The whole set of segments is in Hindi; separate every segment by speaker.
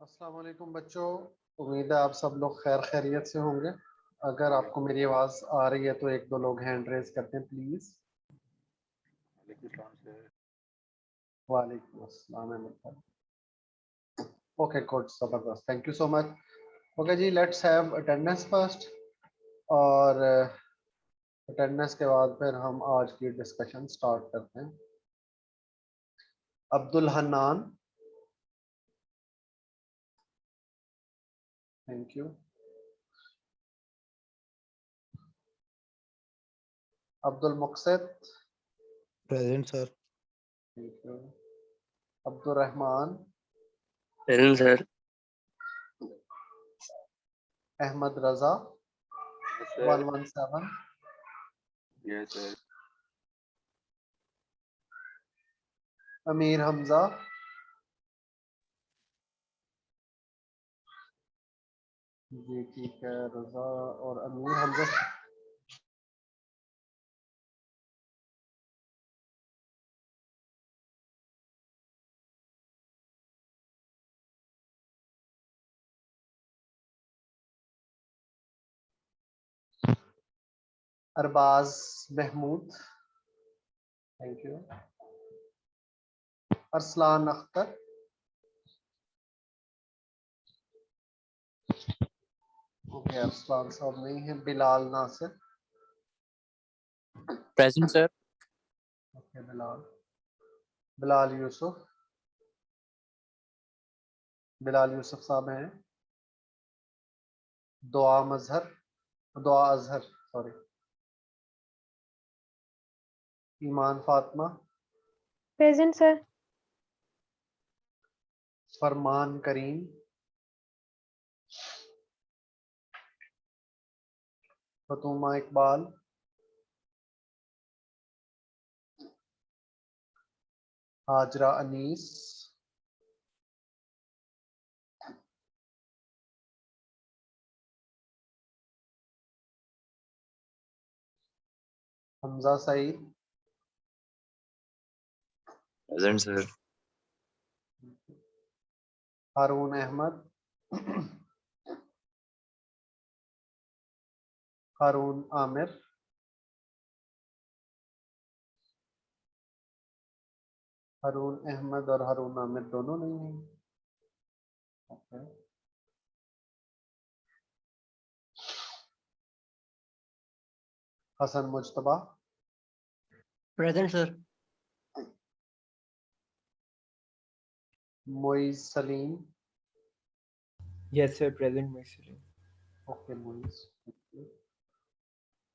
Speaker 1: अस्सलाम वालेकुम बच्चों। उम्मीद है आप सब लोग खैर खैरियत से होंगे। अगर आपको मेरी आवाज़ आ रही है तो एक दो लोग हैंड रेज करते हैं प्लीज़। वालेकुम अस्सलाम। ओके गुड, ज़बरदस्त, thank you so much. Okay जी, लेट्स हैव अटेंडेंस फर्स्ट, और अटेंडेंस के बाद फिर हम आज की डिस्कशन स्टार्ट करते हैं। Abdul Hannan, thank you. Abdul Muqsit,
Speaker 2: present sir.
Speaker 1: Thank you. Abdul Rahman,
Speaker 3: present sir.
Speaker 1: Ahmad Raza,
Speaker 3: Yes sir.
Speaker 1: 117,
Speaker 3: Yes sir.
Speaker 1: Amir Hamza, जी ठीक है, रज़ा और Amir Hamza. Arbaz Mahmood, thank you. Arsalan Akhtar, okay Arsalan साहब नहीं है। Bilal Nasir,
Speaker 4: Present, sir.
Speaker 1: Okay Bilal. Bilal Yusuf, Bilal Yusuf साहब हैं। Dua Mazhar, Dua Azhar, sorry. Iman Fatima,
Speaker 5: Present, sir.
Speaker 1: Farman Karim, Fatuma Iqbal, Hajra Anees, Hamza Saeed,
Speaker 3: Present sir.
Speaker 1: Haroon Ahmed, Haroon Aamir, Haroon Ahmed और हारून आमिर दोनों नहीं हैं। Okay. Hasan Mujtaba,
Speaker 2: present sir.
Speaker 1: Moiz Saleem,
Speaker 2: yes sir, present में।
Speaker 1: Okay Moiz.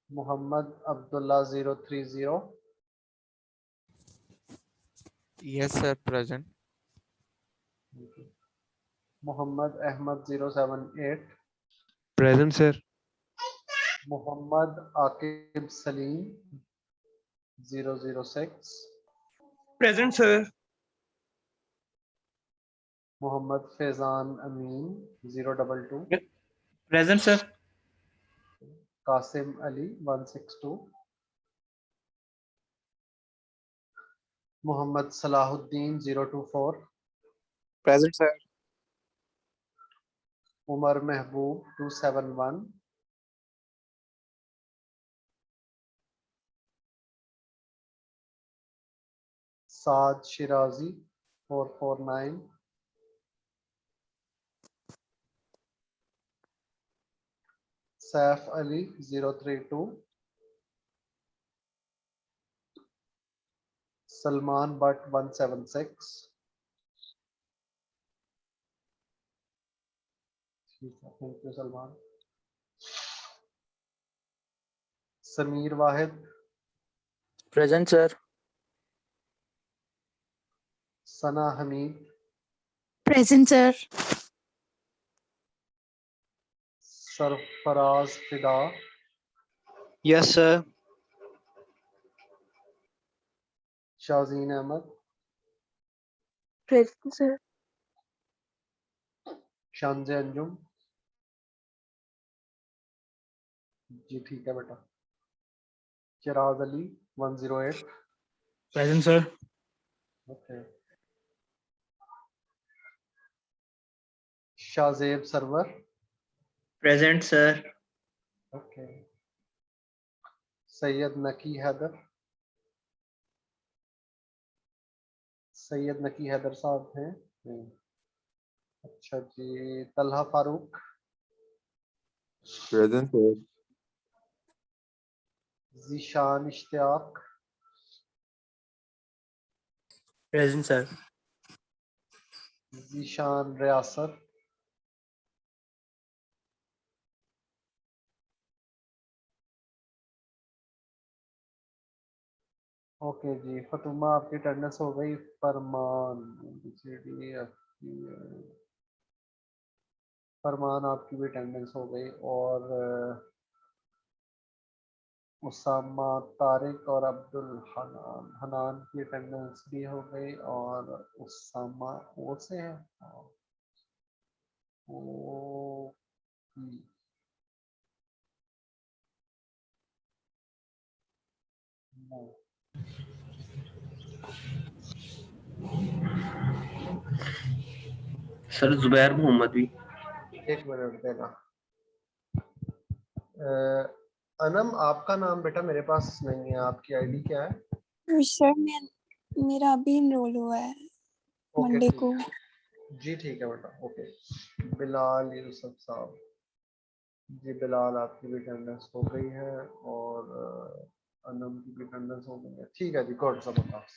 Speaker 1: Mohammad Abdullah 030,
Speaker 4: Yes, sir. Present.
Speaker 1: Mohammad Ahmad 078,
Speaker 2: present sir.
Speaker 1: Mohammad Aqib Salim 006,
Speaker 2: present sir.
Speaker 1: Mohammad Faizan Amin 022,
Speaker 2: present sir.
Speaker 1: Qasim Ali 162, Mohammad Salahuddin 024,
Speaker 4: Present, sir.
Speaker 1: Umar Mahboob 271, साद शिराजी 449, सैफ अली 032, सलमान भट्ट 176, ठीक है, thank you Salman. Sameer Wahid,
Speaker 4: Present, sir.
Speaker 1: Sana Hameed,
Speaker 5: Present, sir.
Speaker 1: Sarfaraz Fida,
Speaker 2: yes sir.
Speaker 1: Shazeen Ahmad,
Speaker 5: Present, sir.
Speaker 1: Shanze Anjum, जी ठीक है बेटा। Chirag Ali 108,
Speaker 2: present sir.
Speaker 1: Okay. Shahzeb Sarwar.
Speaker 2: Present, sir.
Speaker 1: Okay. Syed Naqi Haider. Syed Naqi Haider साहब हैं? नहीं। अच्छा जी, Talha Farooq.
Speaker 6: Present, sir.
Speaker 1: Zeeshan Ishtiyaq.
Speaker 2: Present, sir.
Speaker 1: Zeeshan रियासत। ओके जी, फतुमा आपकी अटेंडेंस हो गई। फरमान फरमान आपकी भी अटेंडेंस हो गई। और उसामा, तारिक और अब्दुल हनान हनान की अटेंडेंस भी हो गई। और उसामा ओ से है। ओ की। नो।
Speaker 3: सर जुबैर मोहम्मद भी।
Speaker 1: एक मिनट देना। अनम, आपका नाम बेटा मेरे पास नहीं है, आपकी आईडी क्या है?
Speaker 5: सर मेरा अभी इनरोल हुआ है
Speaker 1: ओके
Speaker 5: मंडे
Speaker 1: ठीक
Speaker 5: को।
Speaker 1: जी, ठीक है बेटा। ओके। बिलाल यूसुफ साहब। जी बिलाल, आपकी भी अटेंडेंस हो गई है। और अनम की भी अटेंडेंस हो गई है। ठीक है जी, गुड, जबरदस्त।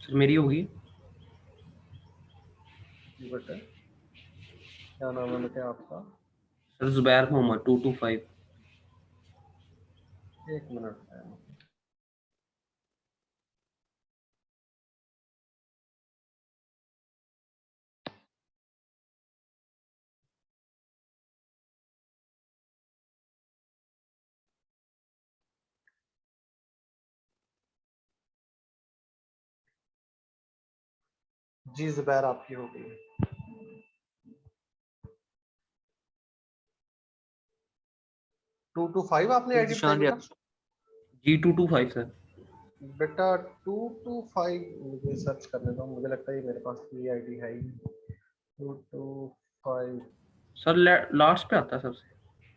Speaker 3: सर मेरी होगी।
Speaker 1: जी बेटा, क्या नाम है बेटे आपका?
Speaker 3: सर जुबैर मोहम्मद 225।
Speaker 1: एक मिनट है। जी जुबैर, आपकी हो गई है। 225 आपने आईडी बताई बेटा?
Speaker 3: जी 225 सर।
Speaker 1: बेटा 225 मुझे सर्च करने दो, मुझे लगता है ये मेरे पास की आईडी है ही। 225।
Speaker 3: सर लास्ट पे आता है सबसे।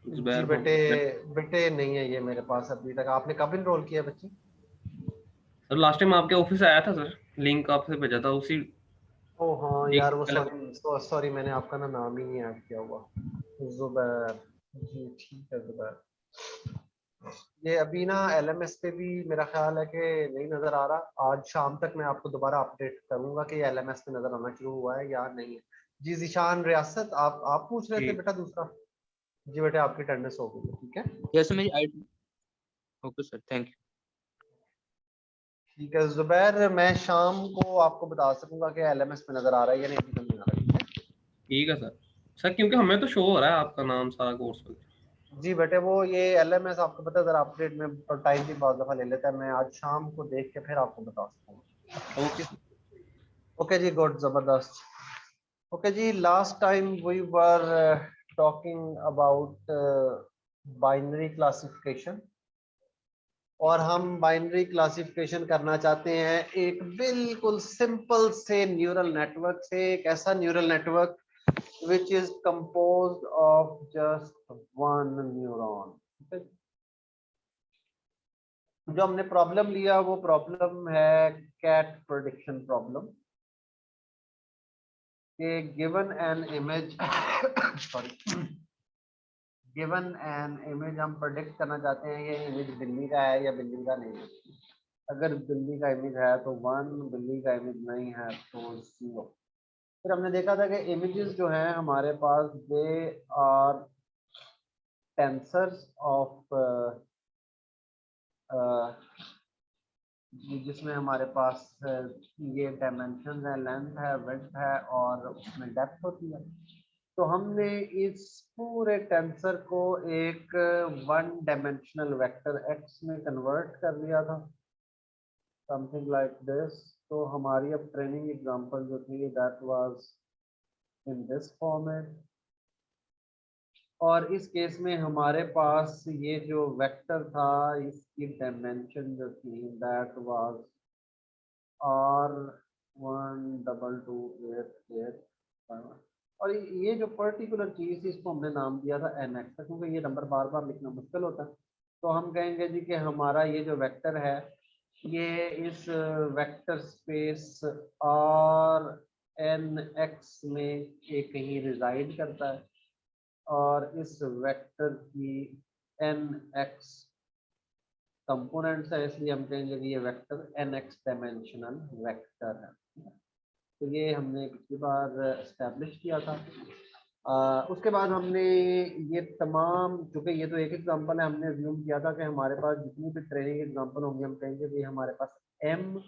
Speaker 1: जी
Speaker 3: जुबैर
Speaker 1: बेटे,
Speaker 3: मोहम्मद।
Speaker 1: बेटे नहीं है ये मेरे पास अभी तक। आपने कब इनरोल किया बच्चे?
Speaker 3: सर लास्ट टाइम आपके ऑफिस आया था सर, लिंक आपसे भेजा था उसी
Speaker 1: ओ हाँ
Speaker 3: एक
Speaker 1: यार, वो
Speaker 3: पहले।
Speaker 1: सॉरी सॉरी, मैंने आपका ना नाम ही नहीं ऐड किया हुआ। जुबैर। जी ठीक है जुबैर। ये अभी ना एलएमएस पे भी मेरा ख्याल है कि नहीं नजर आ रहा। आज शाम तक मैं आपको दोबारा अपडेट करूंगा कि एलएमएस पे नजर आना शुरू हुआ है या नहीं है। जी जीशान रियासत, आप पूछ रहे थे
Speaker 2: जी।
Speaker 1: बेटा दूसरा। जी बेटा, आपकी अटेंडेंस हो गई है, ठीक है।
Speaker 2: Yes, मेरी ID. Okay, sir. Thank you.
Speaker 1: ठीक है जुबैर, मैं शाम को आपको बता सकूंगा कि एलएमएस पे नजर आ रहा है या नहीं, अभी तो नहीं आ रहा, ठीक है।
Speaker 3: ठीक है सर। सर क्योंकि हमें तो शो हो रहा है आपका नाम सारा कोर्स में।
Speaker 1: जी बेटे, वो ये एलएमएस आपको पता है जरा अपडेट में टाइम भी बहुत दफा ले लेता है। मैं आज शाम को देख के फिर आपको बता सकूंगा।
Speaker 3: Okay sir.
Speaker 1: ओके जी, गुड, जबरदस्त। ओके जी, last time we were talking about binary classification. और हम बाइनरी क्लासिफिकेशन करना चाहते हैं एक बिल्कुल सिंपल से न्यूरल नेटवर्क से। एक ऐसा neural network which is composed of just one neuron। जो हमने प्रॉब्लम लिया वो प्रॉब्लम है cat prediction problem. Given an image sorry, given an image हम प्रेडिक्ट करना चाहते हैं ये इमेज बिल्ली का है या बिल्ली का नहीं है। अगर बिल्ली का इमेज है तो 1, बिल्ली का इमेज नहीं है तो 0। फिर हमने देखा था कि इमेजेस जो हैं हमारे पास, दे आर टेंसर्स ऑफ जिसमें हमारे पास ये डायमेंशन है, लेंथ है, विड्थ है और उसमें डेप्थ होती है। तो हमने इस पूरे टेंसर को एक वन डायमेंशनल वेक्टर एक्स में कन्वर्ट कर दिया था, समथिंग लाइक दिस। तो हमारी अब ट्रेनिंग एग्जांपल जो थी that was in this format. और इस केस में हमारे पास ये जो वेक्टर था इसकी डायमेंशन जो थी दैट वाज R122885 और ये जो पर्टिकुलर चीज थी इसको हमने नाम दिया था nx क्योंकि ये नंबर बार बार लिखना मुश्किल होता है। तो हम कहेंगे जी कि हमारा ये जो वेक्टर है ये इस वेक्टर स्पेस और nx में ये कहीं रिजाइड करता है और इस वेक्टर की nx कंपोनेंट्स है, इसलिए हम कहेंगे कि ये वेक्टर nx डायमेंशनल वेक्टर है। तो ये हमने पिछली बार एस्टेब्लिश किया था। उसके बाद हमने ये तमाम, चूँकि ये तो एक एग्जांपल है, हमने अज्यूम किया था कि हमारे पास जितनी भी ट्रेनिंग एग्जांपल होंगे हम कहेंगे कि हमारे पास m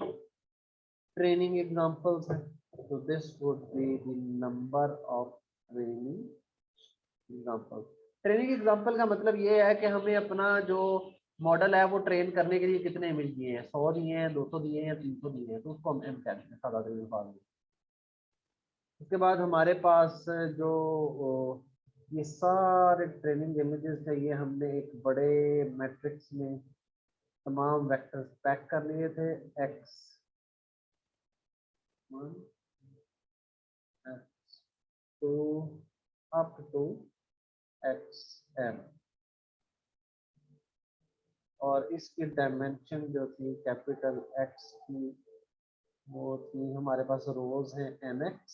Speaker 1: ट्रेनिंग एग्जांपल्स हैं। तो this would be the number of training example. Training example का मतलब ये है कि हमें अपना जो मॉडल है वो ट्रेन करने के लिए कितने इमेज दिए हैं, 100 दिए हैं, 200 दिए हैं या 300 दिए हैं, तो उसको हम m कहते हैं सादा तरीके में। उसके बाद हमारे पास जो ये सारे ट्रेनिंग इमेजेस है ये हमने एक बड़े मैट्रिक्स में तमाम वेक्टर्स पैक कर लिए थे x1 x2 up to xm और इसकी डायमेंशन जो थी कैपिटल X की वो थी, हमारे पास रोज हैं nx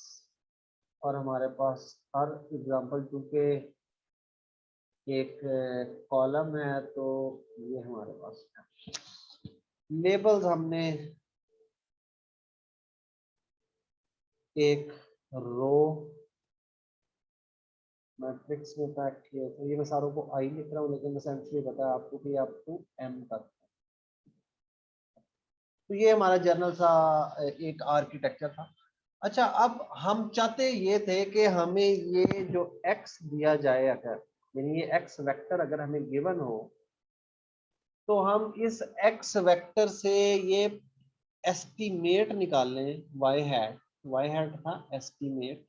Speaker 1: और हमारे पास हर एग्जांपल 2 के एक कॉलम है, तो ये हमारे पास है। लेबल्स हमने एक रो मैट्रिक्स में पैक किए थे। ये मैं सारों को आई लिख रहा हूँ लेकिन एसेंशियली बताया आपको कि अप टू m तक। तो ये हमारा जनरल सा एक आर्किटेक्चर था। अच्छा, अब हम चाहते ये थे कि हमें ये जो x दिया जाए, अगर यानी ये x वेक्टर अगर हमें गिवन हो तो हम इस x वेक्टर से ये एस्टीमेट निकाल लें y हैट था एस्टीमेट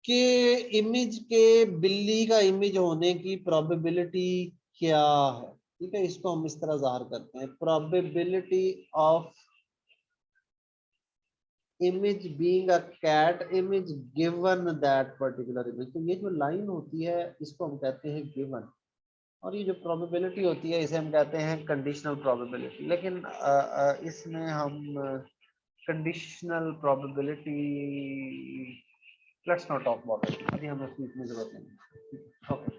Speaker 1: के इमेज के बिल्ली का इमेज होने की प्रोबेबिलिटी क्या है। ठीक है, इसको हम इस तरह ज़ाहिर करते हैं, probability of image being a cat image given that particular image. तो ये जो लाइन होती है इसको हम कहते हैं गिवन और ये जो प्रोबेबिलिटी होती है इसे हम कहते हैं कंडीशनल प्रोबेबिलिटी। लेकिन इसमें हम conditional probability let's not talk about it, अभी हमें उसकी इतनी जरूरत नहीं। ओके,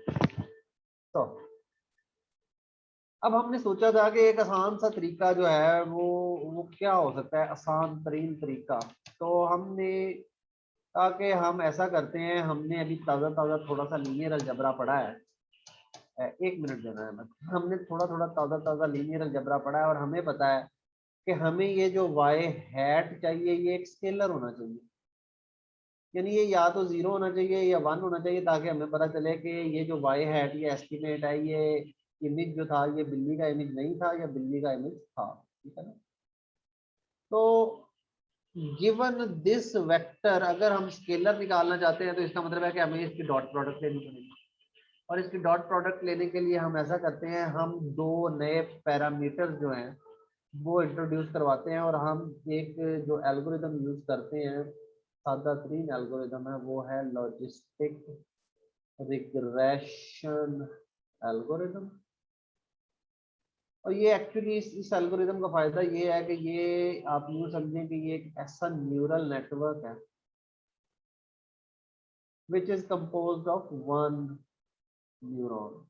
Speaker 1: तो अब हमने सोचा था कि एक आसान सा तरीका जो है वो क्या हो सकता है, आसान तरीन तरीका। तो हमने कहा कि हम ऐसा करते हैं, हमने अभी ताज़ा थोड़ा सा लीनियर अलजेब्रा पढ़ा है, 1 मिनट देना है, मतलब हमने थोड़ा ताज़ा लीनियर अलजेब्रा पढ़ा है और हमें पता है कि हमें ये जो y हैट चाहिए ये एक स्केलर होना चाहिए, यानी ये या तो 0 होना चाहिए या 1 होना चाहिए, ताकि हमें पता चले कि ये जो y हैट ये एस्टिमेट है, ये इमेज जो था ये बिल्ली का इमेज नहीं था या बिल्ली का इमेज था। ठीक है ना। तो गिवन दिस वेक्टर अगर हम स्केलर निकालना चाहते हैं तो इसका मतलब है कि हमें इसकी डॉट प्रोडक्ट लेनी पड़ेगी और इसकी डॉट प्रोडक्ट लेने के लिए हम ऐसा करते हैं, हम 2 नए पैरामीटर्स जो हैं वो इंट्रोड्यूस करवाते हैं और हम एक जो एल्गोरिदम यूज करते हैं, सादा तरीन एल्गोरिदम है, वो है लॉजिस्टिक रिग्रेशन एल्गोरिदम। और ये एक्चुअली इस एल्गोरिदम का फायदा ये है कि ये आप यूँ समझें कि ये एक ऐसा न्यूरल नेटवर्क है which is composed of 1 neuron.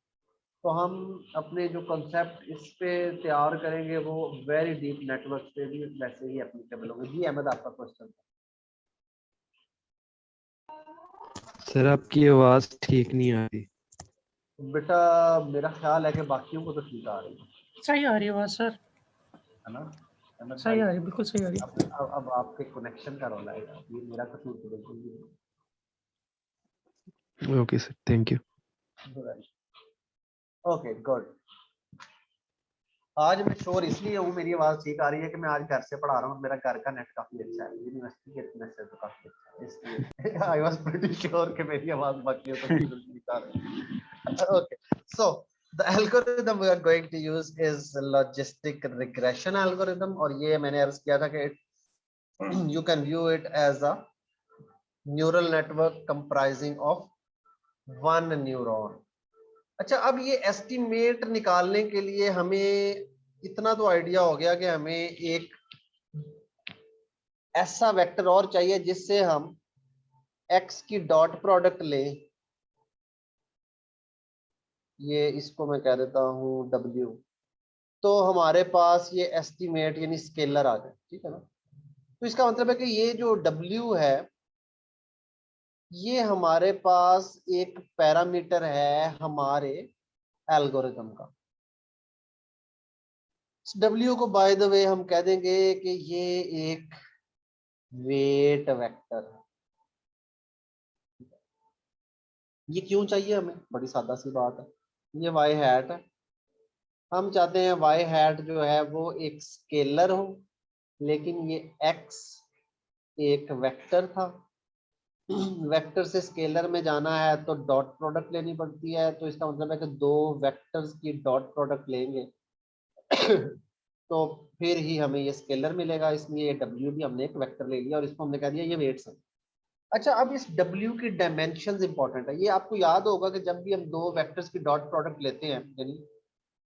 Speaker 1: तो हम अपने जो कंसेप्ट इस पे तैयार करेंगे वो वेरी डीप नेटवर्क पे भी वैसे ही एप्लीकेबल होंगे। जी अहमद, आपका क्वेश्चन।
Speaker 6: सर आपकी आवाज ठीक नहीं आ रही।
Speaker 1: बेटा मेरा ख्याल है कि बाकियों को तो ठीक आ रही है।
Speaker 7: सही आ रही है आवाज सर,
Speaker 1: है ना अहमद
Speaker 7: सही
Speaker 1: भाई?
Speaker 7: आ रही है, बिल्कुल सही आ रही है।
Speaker 1: अब आपके कनेक्शन का रोल आएगा, ये मेरा कसूर तो बिल्कुल भी
Speaker 6: ओके सर, थैंक यू।
Speaker 1: नहीं। Okay good. आज मैं श्योर इसलिए हूँ, मेरी आवाज ठीक आ रही है कि मैं आज घर से पढ़ा रहा हूँ, मेरा घर का नेट काफी अच्छा है, यूनिवर्सिटी के नेट से तो काफी अच्छा है, इसलिए आई वाज प्रीटी श्योर कि मेरी आवाज बाकी तो ठीक आ रही है। Okay, so the algorithm we are going to use is logistic regression algorithm, और ये मैंने अर्ज किया था कि you can view it as a neural network comprising of one neuron। अच्छा, अब ये एस्टिमेट निकालने के लिए हमें इतना तो आइडिया हो गया कि हमें एक ऐसा वेक्टर और चाहिए जिससे हम x की डॉट प्रोडक्ट लें, ये इसको मैं कह देता हूं w, तो हमारे पास ये एस्टिमेट यानी स्केलर आ जाए, ठीक है ना। तो इसका मतलब है कि ये जो w है ये हमारे पास एक पैरामीटर है हमारे एल्गोरिथम का। W को बाय द वे हम कह देंगे कि ये एक वेट वेक्टर है। ये क्यों चाहिए हमें, बड़ी सादा सी बात है, ये y हैट है, हम चाहते हैं y हैट जो है वो एक स्केलर हो, लेकिन ये x एक वेक्टर था। वेक्टर से स्केलर में जाना है तो डॉट प्रोडक्ट लेनी पड़ती है, तो इसका मतलब है कि दो वेक्टर्स की डॉट प्रोडक्ट लेंगे तो फिर ही हमें ये स्केलर मिलेगा, इसलिए ये w भी हमने एक वेक्टर ले लिया और इसको हमने कह दिया ये वेट्स है। अच्छा, अब इस w की डायमेंशंस इंपॉर्टेंट है। ये आपको याद होगा कि जब भी हम दो वेक्टर्स की डॉट प्रोडक्ट लेते हैं, यानी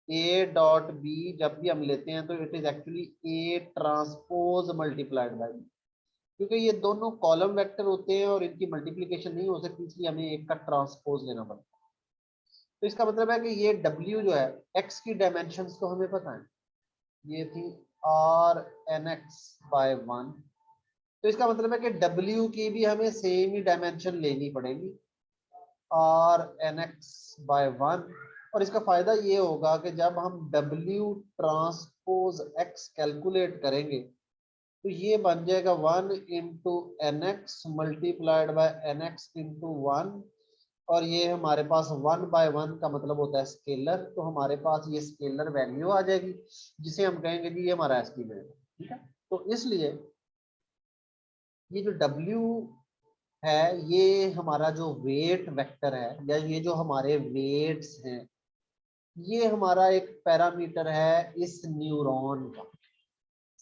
Speaker 1: a डॉट b जब भी हम लेते हैं तो it is actually a transpose multiplied by b, क्योंकि ये दोनों कॉलम वेक्टर होते हैं और इनकी मल्टीप्लिकेशन नहीं हो सकती, इसलिए हमें एक का ट्रांसपोज लेना पड़ता है। तो इसका मतलब है कि ये w जो है x की डायमेंशंस तो हमें पता है, ये थी Rnx/1, तो इसका मतलब है कि W की भी हमें सेम ही डायमेंशन लेनी पड़ेगी Rnx/1, और इसका फायदा ये होगा कि जब हम W ट्रांसपोज x कैलकुलेट करेंगे तो ये बन जाएगा 1 into nx multiplied by nx into 1, और ये हमारे पास 1/1 का मतलब होता है स्केलर, तो हमारे पास ये स्केलर वैल्यू आ जाएगी जिसे हम कहेंगे जी ये हमारा एस्टिमेट है, ठीक है। तो इसलिए ये जो W है ये हमारा जो वेट वेक्टर है, या ये जो हमारे वेट्स हैं, ये हमारा एक पैरामीटर है इस न्यूरॉन का।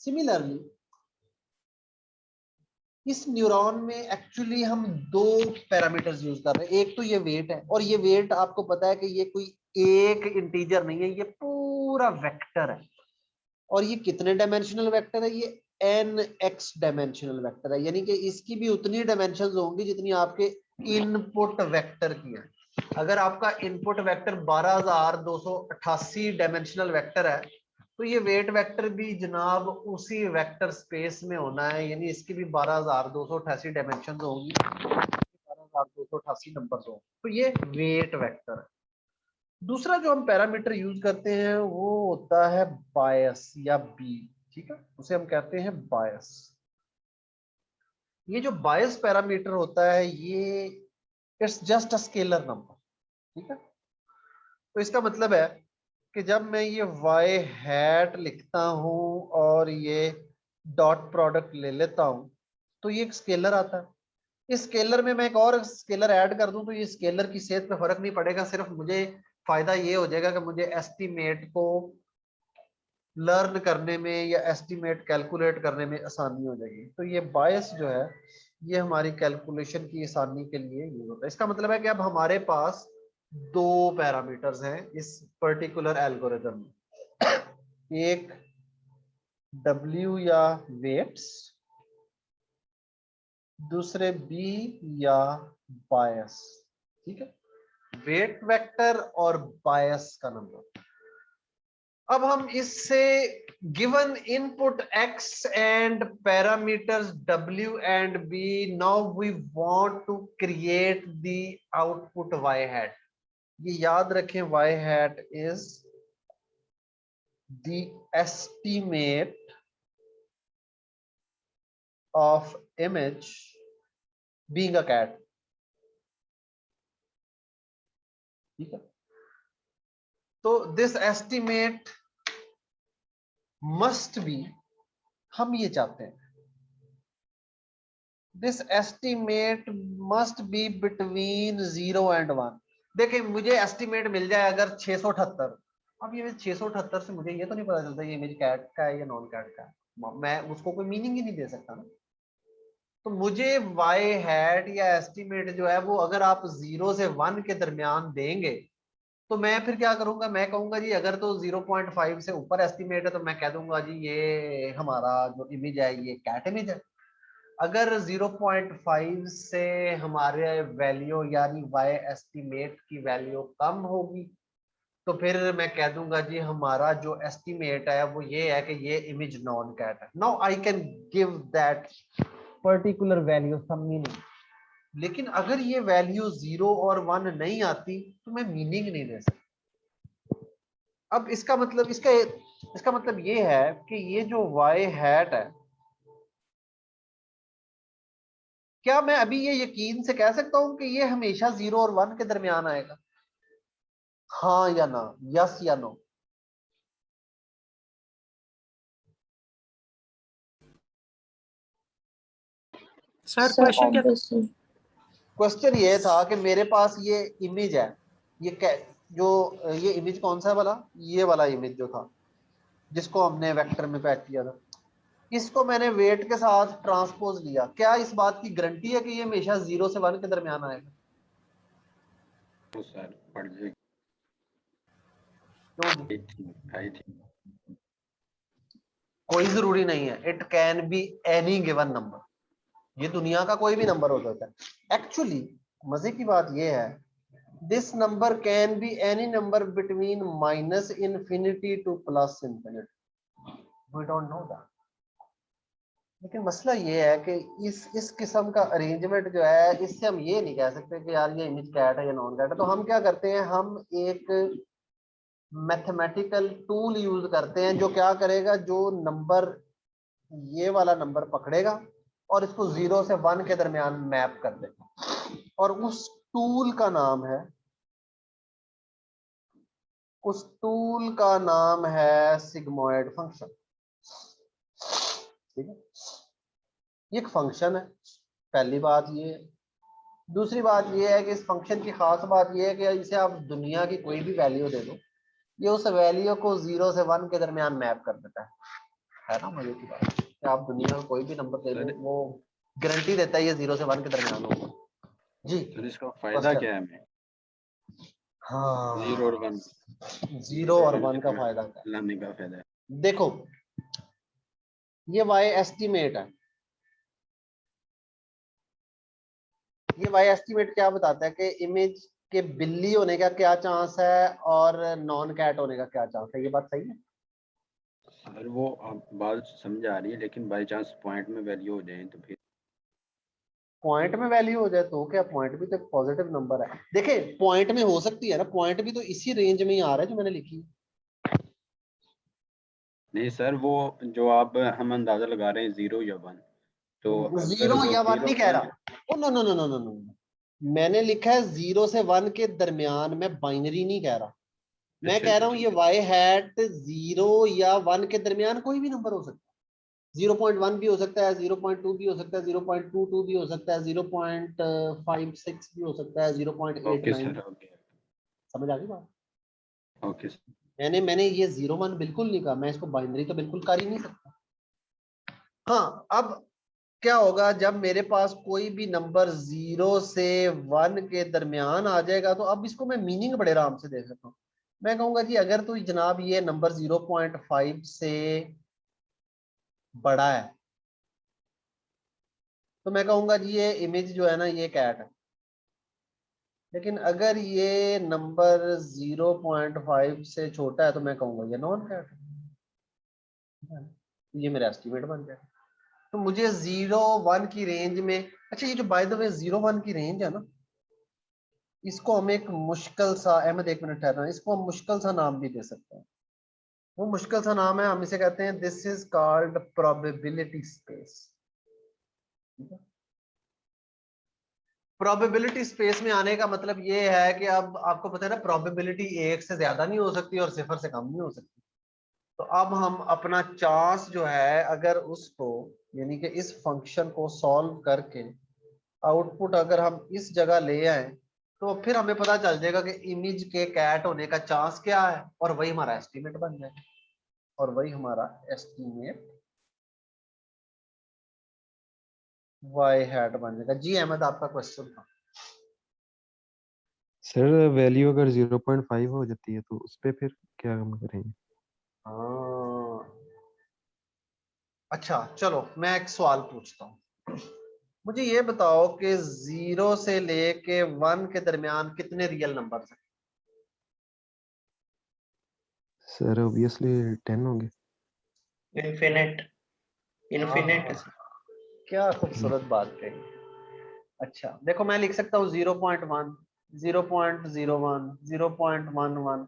Speaker 1: सिमिलरली इस न्यूरॉन में एक्चुअली हम दो पैरामीटर्स यूज कर रहे हैं, एक तो ये वेट है, और ये वेट आपको पता है कि ये कोई एक इंटीजर नहीं है, ये पूरा वेक्टर है। और ये कितने डायमेंशनल वेक्टर है, ये nx डायमेंशनल वेक्टर है, यानी कि इसकी भी उतनी डायमेंशंस होंगी जितनी आपके इनपुट वेक्टर की है। अगर आपका इनपुट वेक्टर 12288 डायमेंशनल वेक्टर है तो ये वेट वेक्टर भी जनाब उसी वेक्टर स्पेस में होना है, यानी इसकी भी 12288 डायमेंशन होंगी, 12288 नंबर्स होंगे, तो ये वेट वेक्टर है। दूसरा जो हम पैरामीटर यूज करते हैं वो होता है बायस या बी, ठीक है, उसे हम कहते हैं बायस। ये जो बायस पैरामीटर होता है ये it's just a scalar number, ठीक है। तो इसका मतलब है कि जब मैं ये y हैट लिखता हूं और ये डॉट प्रोडक्ट ले लेता हूं तो ये एक स्केलर आता है। इस स्केलर में मैं एक और स्केलर ऐड कर दूं तो ये स्केलर की सेहत पे फर्क नहीं पड़ेगा, सिर्फ मुझे फायदा ये हो जाएगा कि मुझे एस्टिमेट को लर्न करने में या एस्टिमेट कैलकुलेट करने में आसानी हो जाएगी। तो ये बायस जो है ये हमारी कैलकुलेशन की आसानी के लिए यूज होता है। इसका मतलब है कि अब हमारे पास दो पैरामीटर्स हैं इस पर्टिकुलर एल्गोरिथम में, एक W या वेट्स, दूसरे B या बायस, ठीक है, वेट वेक्टर और बायस का नंबर। अब हम इससे given input x and parameters W and B, now we want to create the output y hat. ये याद रखें y hat is the estimate of image being a cat, ठीक है। तो दिस एस्टिमेट मस्ट बी, हम ये चाहते हैं this estimate must be between 0 and 1। देखिए मुझे एस्टिमेट मिल जाए अगर 678, अब ये 678 से मुझे ये तो नहीं पता चलता ये इमेज कैट का है या नॉन कैट का है, मैं उसको कोई मीनिंग ही नहीं दे सकता ना। तो मुझे वाई हैट या एस्टिमेट जो है वो अगर आप 0 से 1 के दरमियान देंगे तो मैं फिर क्या करूंगा, मैं कहूंगा जी अगर तो 0.5 से ऊपर एस्टिमेट है तो मैं कह दूंगा जी ये हमारा जो इमेज है ये कैट इमेज है। अगर 0.5 से हमारे वैल्यू यानी वाई एस्टिमेट की वैल्यू कम होगी तो फिर मैं कह दूंगा जी हमारा जो एस्टिमेट है वो ये है कि ये इमेज नॉन कैट है। Now I can give that particular value some meaning, लेकिन अगर ये वैल्यू 0 और 1 नहीं आती तो मैं मीनिंग नहीं दे सकता। अब इसका मतलब इसका मतलब ये है कि ये जो वाई हैट है, क्या मैं अभी ये यकीन से कह सकता हूं कि ये हमेशा 0 और 1 के दरमियान आएगा, हाँ या ना, यस या नो?
Speaker 2: सर क्वेश्चन क्या था?
Speaker 1: क्वेश्चन ये था कि मेरे पास ये इमेज है, ये जो ये इमेज कौन सा वाला, ये वाला इमेज जो था जिसको हमने वेक्टर में पैक किया था, इसको मैंने वेट के साथ ट्रांसपोज लिया, क्या इस बात की गारंटी है कि ये हमेशा 0 से 1 के दरमियान आएगा?
Speaker 7: तो सर पढ़ जाएगी।
Speaker 1: क्यों जी?
Speaker 7: आई थी
Speaker 1: कोई जरूरी नहीं है, it can be any given number, ये दुनिया का कोई भी नंबर हो सकता है। एक्चुअली मजे की बात ये है this number can be any number between minus infinity to plus infinity, we don't know that. लेकिन मसला ये है कि इस किस्म का अरेंजमेंट जो है इससे हम ये नहीं कह सकते कि यार ये इमेज कैट है या नॉन कैट है। तो हम क्या करते हैं, हम एक मैथमेटिकल टूल यूज करते हैं जो क्या करेगा, जो नंबर ये वाला नंबर पकड़ेगा और इसको 0 से 1 के दरमियान मैप कर देगा, और उस टूल का नाम है सिग्मोइड फंक्शन। ठीक है, ये एक फंक्शन है, पहली बात ये है। दूसरी बात ये है कि इस फंक्शन की खास बात ये है कि इसे आप दुनिया की कोई भी वैल्यू दे दो, ये उस वैल्यू को 0 से 1 के दरमियान मैप कर देता है ना मजे की बात कि आप दुनिया में कोई भी नंबर दे दो वो गारंटी देता है ये 0 से 1 के दरमियान होगा जी।
Speaker 7: सर इसका फायदा क्या है हमें?
Speaker 1: हाँ,
Speaker 7: 0 और 1
Speaker 1: 0 और 1 का फायदा क्या है?
Speaker 7: लाने का फायदा है।
Speaker 1: देखो ये वाई एस्टिमेट है, ये वाई एस्टिमेट क्या बताता है कि इमेज के बिल्ली होने का क्या चांस है और नॉन कैट होने का क्या चांस है, ये बात सही है?
Speaker 7: सर वो आप बात समझ आ रही है, लेकिन बाय चांस पॉइंट में वैल्यू हो जाए तो फिर
Speaker 1: पॉइंट में वैल्यू हो जाए तो क्या, पॉइंट भी तो एक पॉजिटिव नंबर है। देखिए पॉइंट में हो सकती है ना, पॉइंट भी तो इसी रेंज में ही आ रहा है जो मैंने लिखी।
Speaker 7: नहीं सर, वो जो आप हम अंदाजा लगा रहे हैं 0 या 1, तो अगर
Speaker 1: 0
Speaker 7: वो
Speaker 1: या 1
Speaker 7: 0
Speaker 1: नहीं कह रहा, oh no no no no no no, मैंने लिखा है 0 से 1 के दरमियान, मैं बाइनरी नहीं कह रहा, मैं
Speaker 7: अच्छा
Speaker 1: कह रहा हूँ ये वाई हैट 0 या 1 के दरमियान कोई भी नंबर हो सकता है, 0.1 भी हो सकता है, 0.2 भी हो सकता है, 0.22 भी हो सकता है, 0.56 भी हो सकता है,
Speaker 7: ओके
Speaker 1: 0.89।
Speaker 7: सर, ओके
Speaker 1: समझ आ गई बात?
Speaker 7: Okay sir.
Speaker 1: मैंने ये 0 1 बिल्कुल नहीं कहा, मैं इसको बाइनरी तो बिल्कुल कर ही नहीं सकता। हाँ, अब क्या होगा जब मेरे पास कोई भी नंबर 0 से 1 के दरमियान आ जाएगा, तो अब इसको मैं मीनिंग बड़े आराम से दे सकता हूँ। मैं कहूंगा जी अगर तो जनाब ये नंबर 0.5 से बड़ा है तो मैं कहूंगा जी ये इमेज जो है ना ये कैट है। लेकिन अगर ये नंबर 0.5 से छोटा है तो मैं कहूंगा ये नॉन कैट है। ये मेरा एस्टिमेट बन जाएगा। तो मुझे 0 1 की रेंज में, अच्छा ये जो बाय द वे 0 1 की रेंज है ना, इसको हम एक मुश्किल सा, अहमद एक मिनट ठहरना, इसको हम मुश्किल सा नाम भी दे सकते हैं। वो मुश्किल सा नाम है, हम इसे कहते हैं this is called probability space. Probability space में आने का मतलब ये है कि अब आपको पता है ना प्रोबेबिलिटी 1 से ज्यादा नहीं हो सकती और 0 से कम नहीं हो सकती। तो अब हम अपना चांस जो है अगर उसको यानी कि इस फंक्शन को सॉल्व करके आउटपुट अगर हम इस जगह ले आए तो फिर हमें पता चल जाएगा कि इमेज के कैट होने का चांस क्या है, और वही हमारा एस्टीमेट बन जाएगा, और वही हमारा एस्टीमेट वाई हैट बन जाएगा। जी अहमद, आपका क्वेश्चन था।
Speaker 6: सर वैल्यू अगर 0.5 हो जाती है तो उस पे फिर क्या हम करेंगे?
Speaker 1: हाँ, अच्छा चलो मैं एक सवाल पूछता हूँ। मुझे ये बताओ कि 0 से लेके 1 के दरमियान कितने रियल नंबर हैं?
Speaker 6: सर ऑब्वियसली 10 होंगे।
Speaker 3: इनफिनिट इनफिनिट
Speaker 1: हाँ, क्या खूबसूरत बात कही। अच्छा देखो, मैं लिख सकता हूँ 0.1, 0.01, 0.11।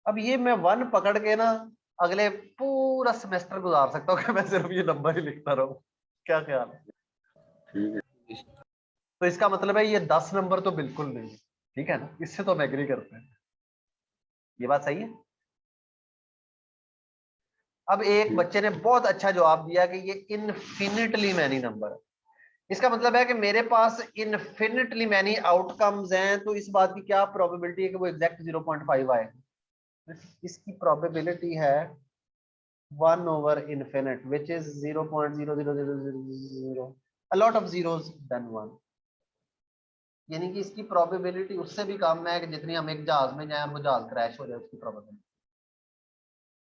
Speaker 1: अब ये मैं 1 पकड़ के ना अगले पूरा सेमेस्टर गुजार सकता हूँ कि मैं सिर्फ ये नंबर ही लिखता रहूं। क्या ख्याल है?
Speaker 7: ठीक है।
Speaker 1: तो इसका मतलब है ये 10 नंबर तो बिल्कुल नहीं है, ठीक है ना? इससे तो हम एग्री करते हैं, ये बात सही है। अब एक
Speaker 7: ठीक।
Speaker 1: बच्चे ने बहुत अच्छा जवाब दिया कि ये इनफिनिटली मैनी नंबर है। इसका मतलब है कि मेरे पास इनफिनिटली मैनी आउटकम्स हैं, तो इस बात की क्या प्रोबेबिलिटी है कि वो एग्जैक्ट 0.5 आए? इसकी प्रोबेबिलिटी है 1 over infinite, which is 0.00000, a lot of zeros than 1। यानी कि इसकी प्रोबेबिलिटी उससे भी कम है कि जितनी हम एक जहाज में जाए और वो जहाज क्रैश हो जाए उसकी probability.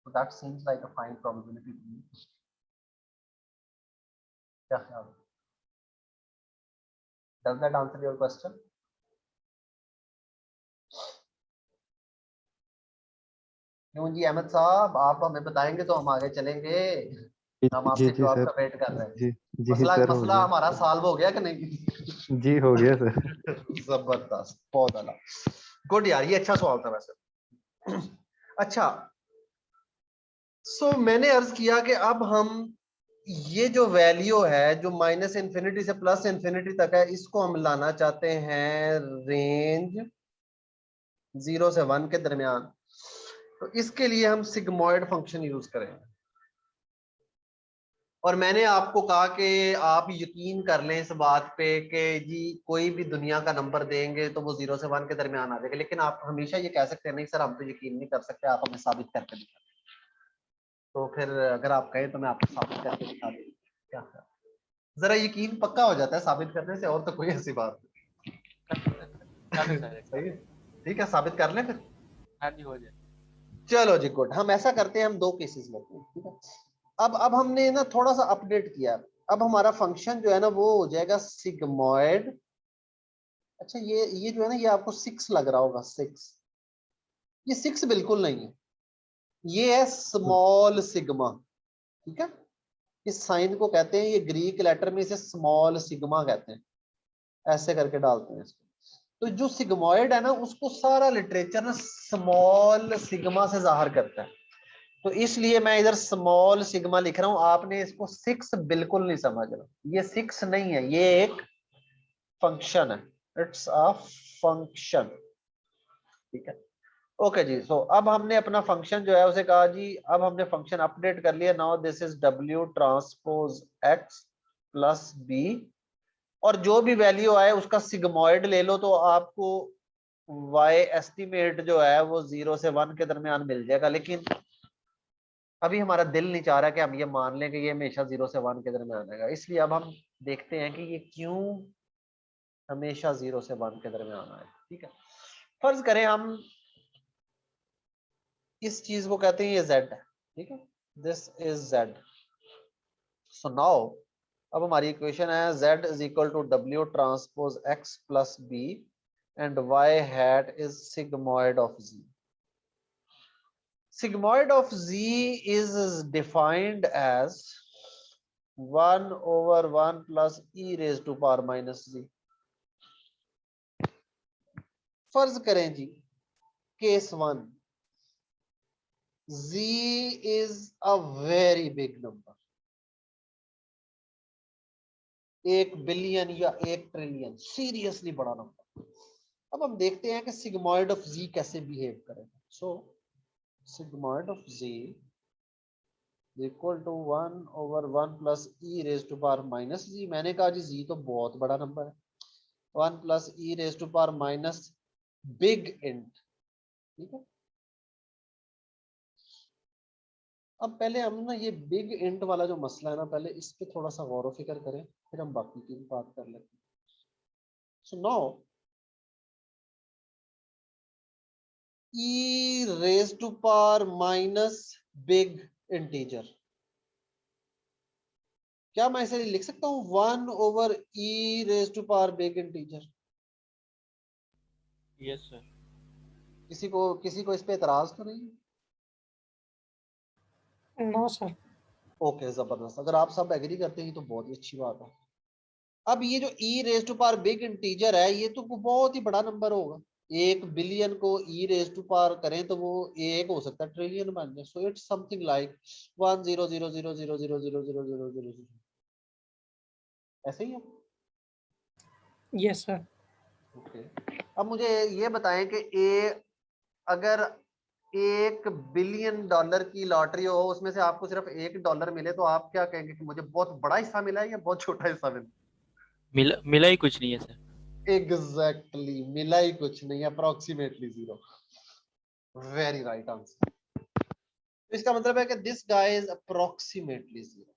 Speaker 1: So that seems like a fine probability to me। क्या ख्याल है? Does that answer your question? क्यों जी अहमद साहब, आप हमें बताएंगे तो हम आगे चलेंगे। हम
Speaker 6: जी
Speaker 1: आपसे
Speaker 6: जी
Speaker 1: जवाब
Speaker 6: सर।
Speaker 1: का वेट कर रहे हैं।
Speaker 6: जी जी
Speaker 1: मसला
Speaker 6: सर, हो
Speaker 1: मसला
Speaker 6: गया।
Speaker 1: हमारा सॉल्व हो गया कि नहीं?
Speaker 6: जी हो गया सर।
Speaker 1: जबरदस्त, बहुत आला, गुड यार, ये अच्छा सवाल था वैसे। अच्छा, मैंने अर्ज किया कि अब हम ये जो वैल्यू है जो माइनस इन्फिनिटी से प्लस इन्फिनिटी तक है, इसको हम लाना चाहते हैं रेंज 0 से 1 के दरमियान। तो इसके लिए हम सिग्मोइड फंक्शन यूज करेंगे, और मैंने आपको कहा कि आप यकीन कर लें इस बात पे कि जी कोई भी दुनिया का नंबर देंगे तो वो 0 से 1 के दरमियान आ जाएगा, लेकिन आप हमेशा ये कह सकते हैं नहीं सर हम तो यकीन नहीं कर सकते, आप हमें साबित करके दिखा। तो फिर अगर आप कहें तो मैं आपको साबित करके दिखा दूँ, क्या है? जरा यकीन पक्का हो जाता है साबित करने से, और तो कोई ऐसी बात नहीं। सही है, ठीक है, साबित कर लें फिर।
Speaker 4: हो जाए।
Speaker 1: चलो जी गुड, हम ऐसा करते हैं, हम दो केसेस लेते हैं, ठीक है। अब हमने ना थोड़ा सा अपडेट किया। अब हमारा फंक्शन जो है ना वो हो जाएगा सिग्मोइड। अच्छा ये जो है ना, ये आपको 6 लग रहा होगा, 6। ये 6 बिल्कुल नहीं है, ये है स्मॉल सिग्मा, ठीक है। इस साइन को कहते हैं, ये ग्रीक लेटर में इसे स्मॉल सिग्मा कहते हैं, ऐसे करके डालते हैं इसको। तो जो सिग्मोइड है ना उसको सारा लिटरेचर ना स्मॉल सिग्मा से जाहिर करता है, तो इसलिए मैं इधर स्मॉल सिग्मा लिख रहा हूं। आपने इसको 6 बिल्कुल नहीं समझना, ये 6 नहीं है, ये एक फंक्शन है, इट्स अ फंक्शन, ठीक है। ओके जी, अब हमने अपना फंक्शन जो है उसे कहा जी, अब हमने फंक्शन अपडेट कर लिया। Now this is W transpose X plus B, और जो भी वैल्यू आए उसका सिग्मोइड ले लो, तो आपको Y एस्टिमेट जो है वो 0 से 1 के दरमियान मिल जाएगा। लेकिन अभी हमारा दिल नहीं चाह रहा कि हम ये मान लें कि ये हमेशा 0 से 1 के दरमियान आएगा, इसलिए अब हम देखते हैं कि ये क्यों हमेशा 0 से 1 के दरमियान आए, ठीक है। फर्ज करें हम इस चीज को कहते हैं ये Z है, ठीक है, this is Z। So now अब हमारी इक्वेशन है Z is equal to W transpose X plus B and Y hat is sigmoid of Z। Sigmoid of Z is defined as 1 over 1 plus e raised to power minus Z। फर्ज करें Z case 1, Z is a very big number, 1 billion या 1 ट्रिलियन, सीरियसली बड़ा नंबर। अब हम देखते हैं कि सिग्मोइड ऑफ Z कैसे बिहेव करेगा। So sigmoid of Z equal to 1/1 plus e raise to power minus Z. मैंने कहा जी जी तो बहुत बड़ा नंबर है, 1 plus e raise to power minus big int. ठीक है, अब पहले हम ना ये बिग इंट वाला जो मसला है ना, पहले इस पे थोड़ा सा गौर व फिक्र करें, फिर हम बाकी की बात कर लेते हैं। So now e raised to power minus big integer, क्या मैं इसे लिख सकता हूँ 1/e raised to power big integer?
Speaker 4: Yes sir.
Speaker 1: किसी को इस पे एतराज तो नहीं?
Speaker 2: No sir.
Speaker 1: ओके जबरदस्त, अगर आप सब एग्री करते हैं तो बहुत ही अच्छी बात है। अब ये जो e raise to power big integer है, ये तो बहुत ही बड़ा नंबर होगा। 1 बिलियन को e रेज टू पावर करें तो वो एक हो सकता है ट्रिलियन बन जाए। सो इट्स समथिंग लाइक 1,000,000,000,000,000 ऐसे ही है।
Speaker 2: Yes sir.
Speaker 1: ओके, अब मुझे ये बताएं कि अगर 1 बिलियन डॉलर की लॉटरी हो, उसमें से आपको सिर्फ $1 मिले, तो आप क्या कहेंगे कि मुझे बहुत बड़ा हिस्सा मिला है या बहुत छोटा हिस्सा मिला?
Speaker 4: मिला ही कुछ नहीं है सर।
Speaker 1: एग्जैक्टली, मिला ही कुछ नहीं, approximately zero. Very right answer. तो इसका मतलब है कि this guy is approximately zero.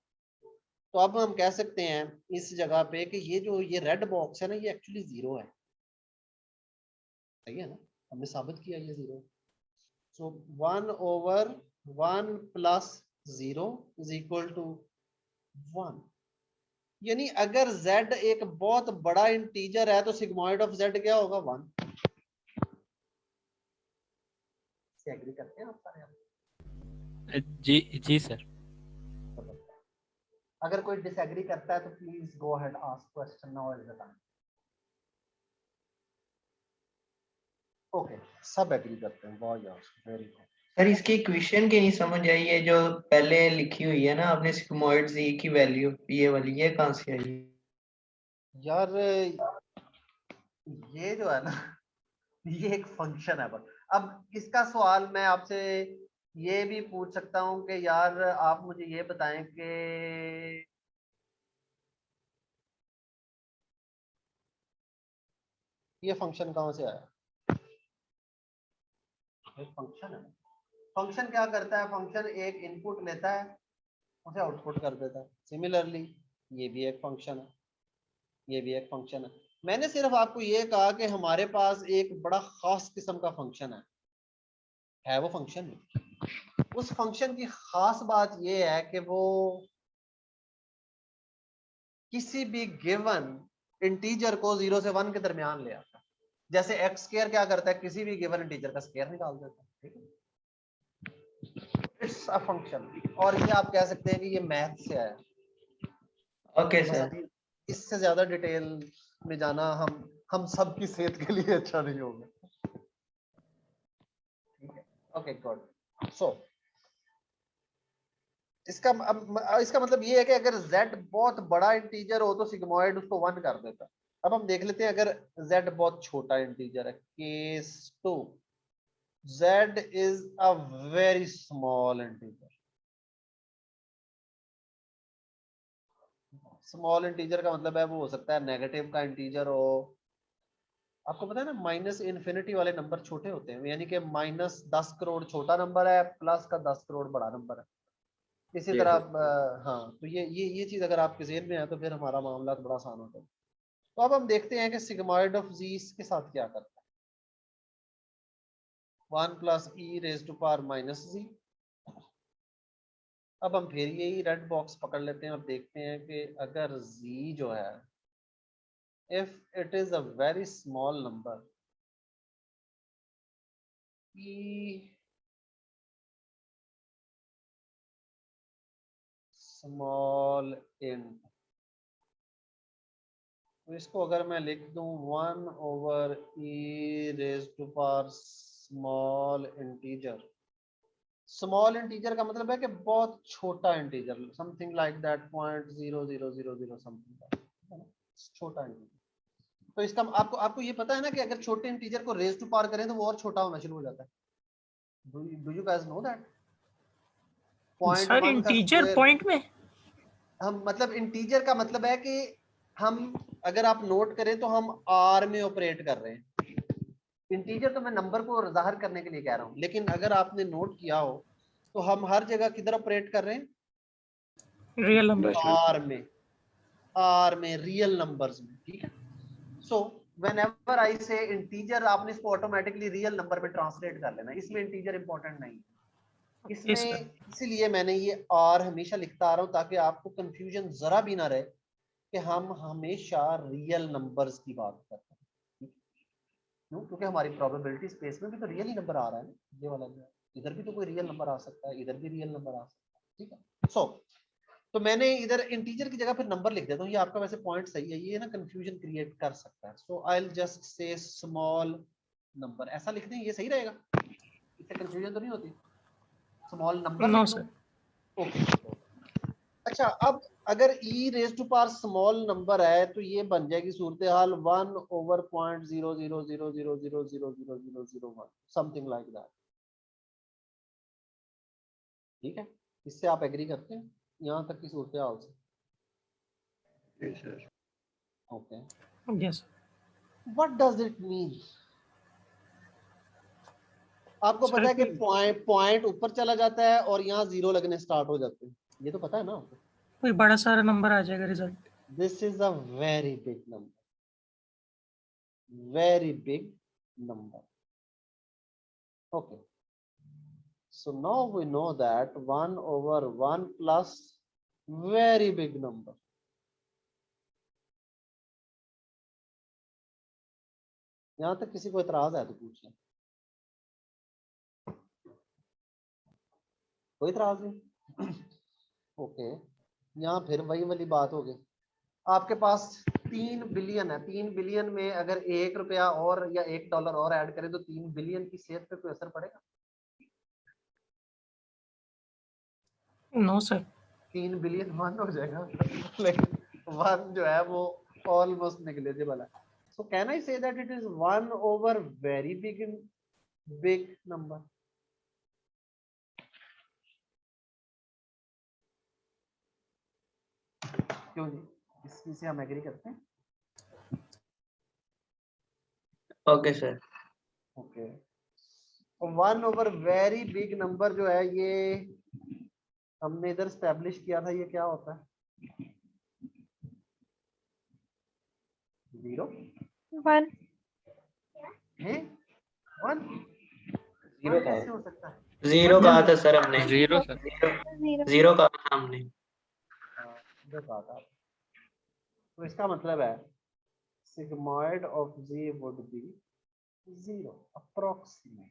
Speaker 1: तो अब हम कह सकते हैं इस जगह पे कि ये जो ये रेड बॉक्स है ना, ये एक्चुअली जीरो है। सही है ना, हमने साबित किया ये zero. So 1/1 plus 0 is equal to 1। यानी अगर z एक बहुत बड़ा इंटीजर है तो सिग्मॉइड ऑफ z क्या होगा? 1। एग्री करते हैं आप सारे?
Speaker 4: जी जी सर।
Speaker 1: अगर कोई डिसएग्री करता है तो please go ahead ask question, now is the time. Okay, सब एग्री करते हैं, वाह यार, वेरी गुड।
Speaker 8: सर इसकी इक्वेशन की नहीं समझ आई है जो पहले लिखी हुई है ना आपने, सिग्मॉइड z की वैल्यू ये वाली, ये कहाँ से आई?
Speaker 1: यार ये जो है ना, ये एक फंक्शन है। बस अब इसका सवाल मैं आपसे ये भी पूछ सकता हूं कि यार आप मुझे ये बताएं कि ये फंक्शन कहाँ से आया? एक फंक्शन है। फंक्शन क्या करता है? फंक्शन एक इनपुट लेता है, उसे आउटपुट कर देता है। सिमिलरली ये भी एक फंक्शन है, ये भी एक फंक्शन है। मैंने सिर्फ आपको ये कहा कि हमारे पास एक बड़ा खास किस्म का फंक्शन है वो फंक्शन नहीं। उस फंक्शन की खास बात ये है कि वो किसी भी गिवन इंटीजर को 0 से 1 के दरमियान ले आता है। जैसे एक्स स्क्वायर क्या करता है? किसी भी गिवन इंटीजर का स्क्वायर निकाल देता है। ठीक है, इट्स अ फंक्शन। और ये आप कह सकते हैं कि ये मैथ से आया।
Speaker 8: ओके
Speaker 1: बस
Speaker 8: सर।
Speaker 1: अभी इससे ज्यादा डिटेल में जाना हम सबकी सेहत के लिए अच्छा नहीं होगा। ठीक है, ओके गुड। सो इसका मतलब ये है कि अगर z बहुत बड़ा इंटीजर हो तो सिग्मॉइड उसको 1 कर देता है। अब हम देख लेते हैं अगर z बहुत छोटा इंटीजर है। Case 2, z is a very small integer. Small integer का मतलब है वो हो सकता है नेगेटिव का इंटीजर हो। आपको पता है ना, माइनस इन्फिनिटी वाले नंबर छोटे होते हैं, यानी कि -10 करोड़ छोटा नंबर है, प्लस का 10 करोड़ बड़ा नंबर है। इसी
Speaker 7: जी
Speaker 1: तरह
Speaker 7: सर।
Speaker 1: हाँ, तो ये चीज अगर आपके ज़हन में है तो फिर हमारा मामला बड़ा आसान होता है। तो अब हम देखते हैं कि सिग्मॉइड ऑफ z के साथ क्या करता है। 1 plus e raise to power minus z। अब हम फिर यही रेड बॉक्स पकड़ लेते हैं और देखते हैं कि अगर z जो है, if it is a very small number, e small int, तो इसको अगर मैं लिख दूं 1/e raise to power small integer. Small integer का मतलब है कि बहुत छोटा integer, something like that 0.0000 something, छोटा इंटीजर। तो इसका आपको आपको ये पता है ना कि अगर छोटे इंटीजर को रेज टू पावर करें तो वो और छोटा होना शुरू हो जाता है। Do you guys know that?
Speaker 2: Sir integer point में
Speaker 1: हम मतलब इंटीजर का मतलब है कि हम अगर आप नोट करें तो हम आर में ऑपरेट कर रहे हैं। इंटीजर तो मैं नंबर को जाहिर करने के लिए कह रहा हूं, लेकिन अगर आपने नोट किया हो तो हम हर जगह किधर ऑपरेट कर रहे हैं?
Speaker 2: रियल नंबर
Speaker 1: आर में रियल नंबर्स में, ठीक है। सो व्हेनेवर आई से इंटीजर, आपने इसको ऑटोमेटिकली रियल नंबर पे ट्रांसलेट कर लेना, इसमें इंटीजर इंपॉर्टेंट नहीं है इसमें। इसीलिए मैंने ये आर हमेशा लिखता आ रहा हूं ताकि आपको कंफ्यूजन जरा भी ना रहे कि हम हमेशा रियल नंबर्स की बात करते हैं। क्यों? क्योंकि हमारी प्रोबेबिलिटी स्पेस में भी तो रियल ही नंबर आ रहा है ना, ये वाला जो है, इधर भी तो कोई रियल नंबर आ सकता है, इधर भी रियल नंबर आ सकता है, ठीक है। सो तो मैंने इधर इंटीजर की जगह फिर नंबर लिख देता हूँ, ये आपका वैसे पॉइंट सही है, ये ना कंफ्यूजन क्रिएट कर सकता है। So I will just say small number, ऐसा लिख दें, ये सही रहेगा, इससे कंफ्यूजन तो नहीं होती। स्मॉल नंबर
Speaker 2: नो
Speaker 1: लिख
Speaker 2: सर।
Speaker 1: दो, ओके। अच्छा, अब अगर e raise to power small number है तो ये बन जाएगी सूरत हाल 1/0.0000000001 समथिंग लाइक दैट, ठीक है। इससे आप एग्री करते हैं यहाँ तक की सूरत हाल से? Okay,
Speaker 2: yes
Speaker 1: what does it mean? आपको पता है कि पॉइंट ऊपर चला जाता है और यहाँ जीरो लगने स्टार्ट हो जाते हैं, ये तो पता है ना आपको?
Speaker 2: कोई बड़ा सारा नंबर आ जाएगा result.
Speaker 1: This is a very big number, very big number. Okay, so now we know that 1/1 plus very big number. यहां तक किसी को इतराज है तो पूछ लें, कोई इतराज नहीं? ओके, यहाँ फिर वही वाली बात हो गई, आपके पास 3 बिलियन है, 3 बिलियन में अगर ₹1 और या $1 और ऐड करें तो 3 बिलियन की सेहत पे कोई असर पड़ेगा?
Speaker 2: No sir.
Speaker 1: 3 बिलियन 1 हो जाएगा लेकिन 1 जो है वो ऑलमोस्ट नेग्लिजिबल है। So can I say that it is 1/, very big number? क्यों जी, इस चीज से हम एग्री करते हैं?
Speaker 8: Okay sir.
Speaker 1: Okay, 1/, very big number जो है ये हमने इधर स्टैब्लिश किया था, ये क्या होता है? 0
Speaker 5: 1
Speaker 1: है 1
Speaker 8: जीरो
Speaker 1: कैसे हो सकता है?
Speaker 8: जीरो कहा था सर हमने,
Speaker 4: जीरो सर।
Speaker 8: जीरो कहा था हमने।
Speaker 1: इधर कहा था, तो इसका मतलब है sigmoid of z would be 0 approximate।